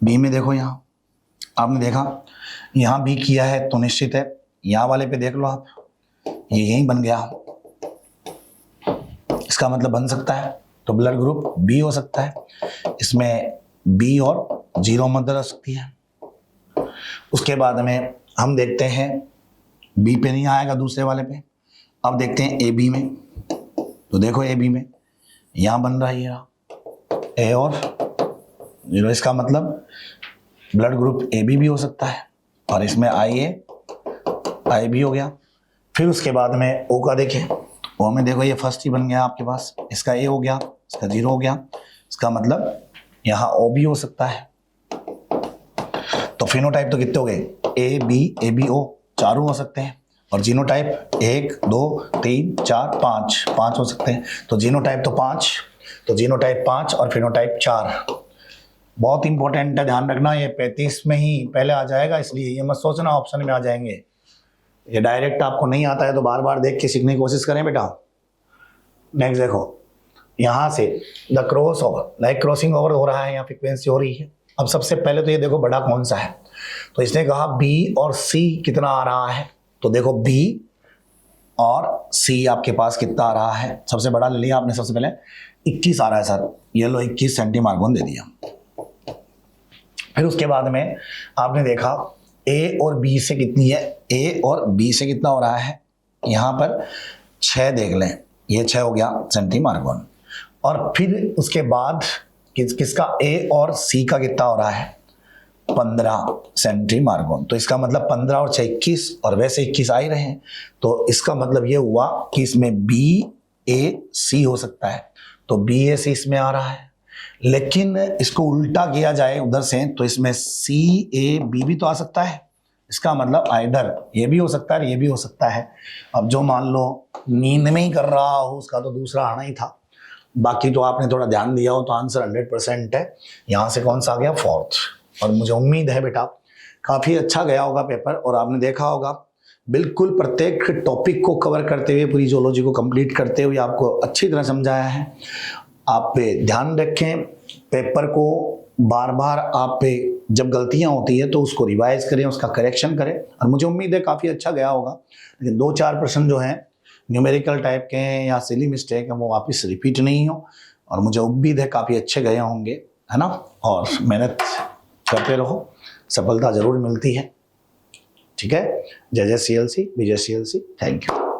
बी में देखो, यहाँ आपने देखा यहाँ बी किया है तो निश्चित है, यहाँ वाले पे देख लो आप, ये यहीं बन गया, इसका मतलब बन सकता है। तो ब्लड ग्रुप बी हो सकता है, इसमें बी और 0 मदर हो सकती है। उसके बाद में हम देखते हैं बी पे नहीं आएगा, दूसरे वाले पे। अब देखते हैं ए बी में, तो देखो ए बी में यहाँ बन रहा है ये ए और 0, इसका मतलब ब्लड ग्रुप ए बी भी हो सकता है, और इसमें आई बी हो गया। फिर उसके बाद में ओ का देखें, ओ में देखो ये फर्स्ट ही बन गया आपके पास, इसका ए हो गया, इसका 0 हो गया, इसका मतलब यहाँ ओ भी हो सकता है। तो फिनोटाइप तो कितने हो गए, ए बी ओ, चारों हो सकते हैं, और जीनोटाइप 1, 2, 3, 4, 5 हो सकते हैं। तो जीनोटाइप तो 5, तो जीनोटाइप 5 और फिनोटाइप 4। बहुत इंपॉर्टेंट है, ध्यान रखना, ये 35 में ही पहले आ जाएगा, इसलिए ये मत सोचना ऑप्शन में आ जाएंगे। ये डायरेक्ट आपको नहीं आता है तो बार बार देख के सीखने की कोशिश करें बेटा। नेक्स्ट देखो, यहाँ से the cross over, like crossing over हो रहा है, यहाँ फ्रीक्वेंसी हो रही है। अब सबसे पहले तो ये देखो बड़ा कौन सा है, तो इसने कहा बी और सी कितना आ रहा है, तो देखो बी और सी आपके पास कितना आ रहा है, सबसे बड़ा ले लिया आपने, सबसे पहले 21 आ रहा है सर, ये लो 21 सेंटीमार्गोन दे दिया। फिर उसके बाद में आपने देखा ए और बी से कितनी है, ए और बी से कितना हो रहा है, यहाँ पर 6 देख लें, ये 6 हो गया सेंटीमार्गोन। और फिर उसके बाद किसका ए और सी का कितना हो रहा है, 15 सेंटीमार्गोन। तो इसका मतलब 15 और 6 21, और वैसे 21 आ ही रहे हैं, तो इसका मतलब ये हुआ कि इसमें बी ए सी हो सकता है। तो बी ए सी इसमें आ रहा है, लेकिन इसको उल्टा किया जाए उधर से, तो इसमें सी ए बी भी तो आ सकता है। इसका मतलब आइडर ये भी हो सकता है, ये भी हो सकता है। अब जो मान लो नींद में ही कर रहा हो, उसका तो दूसरा आना ही था, बाकी तो आपने थोड़ा ध्यान दिया हो तो आंसर 100% है। यहाँ से कौन सा आ गया, 4th। और मुझे उम्मीद है बेटा काफ़ी अच्छा गया होगा पेपर, और आपने देखा होगा बिल्कुल प्रत्येक टॉपिक को कवर करते हुए, पूरी जूलॉजी को कंप्लीट करते हुए आपको अच्छी तरह समझाया है। आप पे ध्यान रखें, पेपर को बार बार आप पे जब गलतियां होती है तो उसको रिवाइज करें, उसका करेक्शन करें, और मुझे उम्मीद है काफ़ी अच्छा गया होगा। लेकिन 2-4 प्रश्न जो हैं न्यूमेरिकल टाइप के हैं या सिली मिस्टेक है, वो वापस रिपीट नहीं हो, और मुझे उम्मीद है काफ़ी अच्छे गए होंगे, है ना। और मेहनत करते रहो, सफलता ज़रूर मिलती है, ठीक है। जय जय CLC, Vijay CLC, thank you.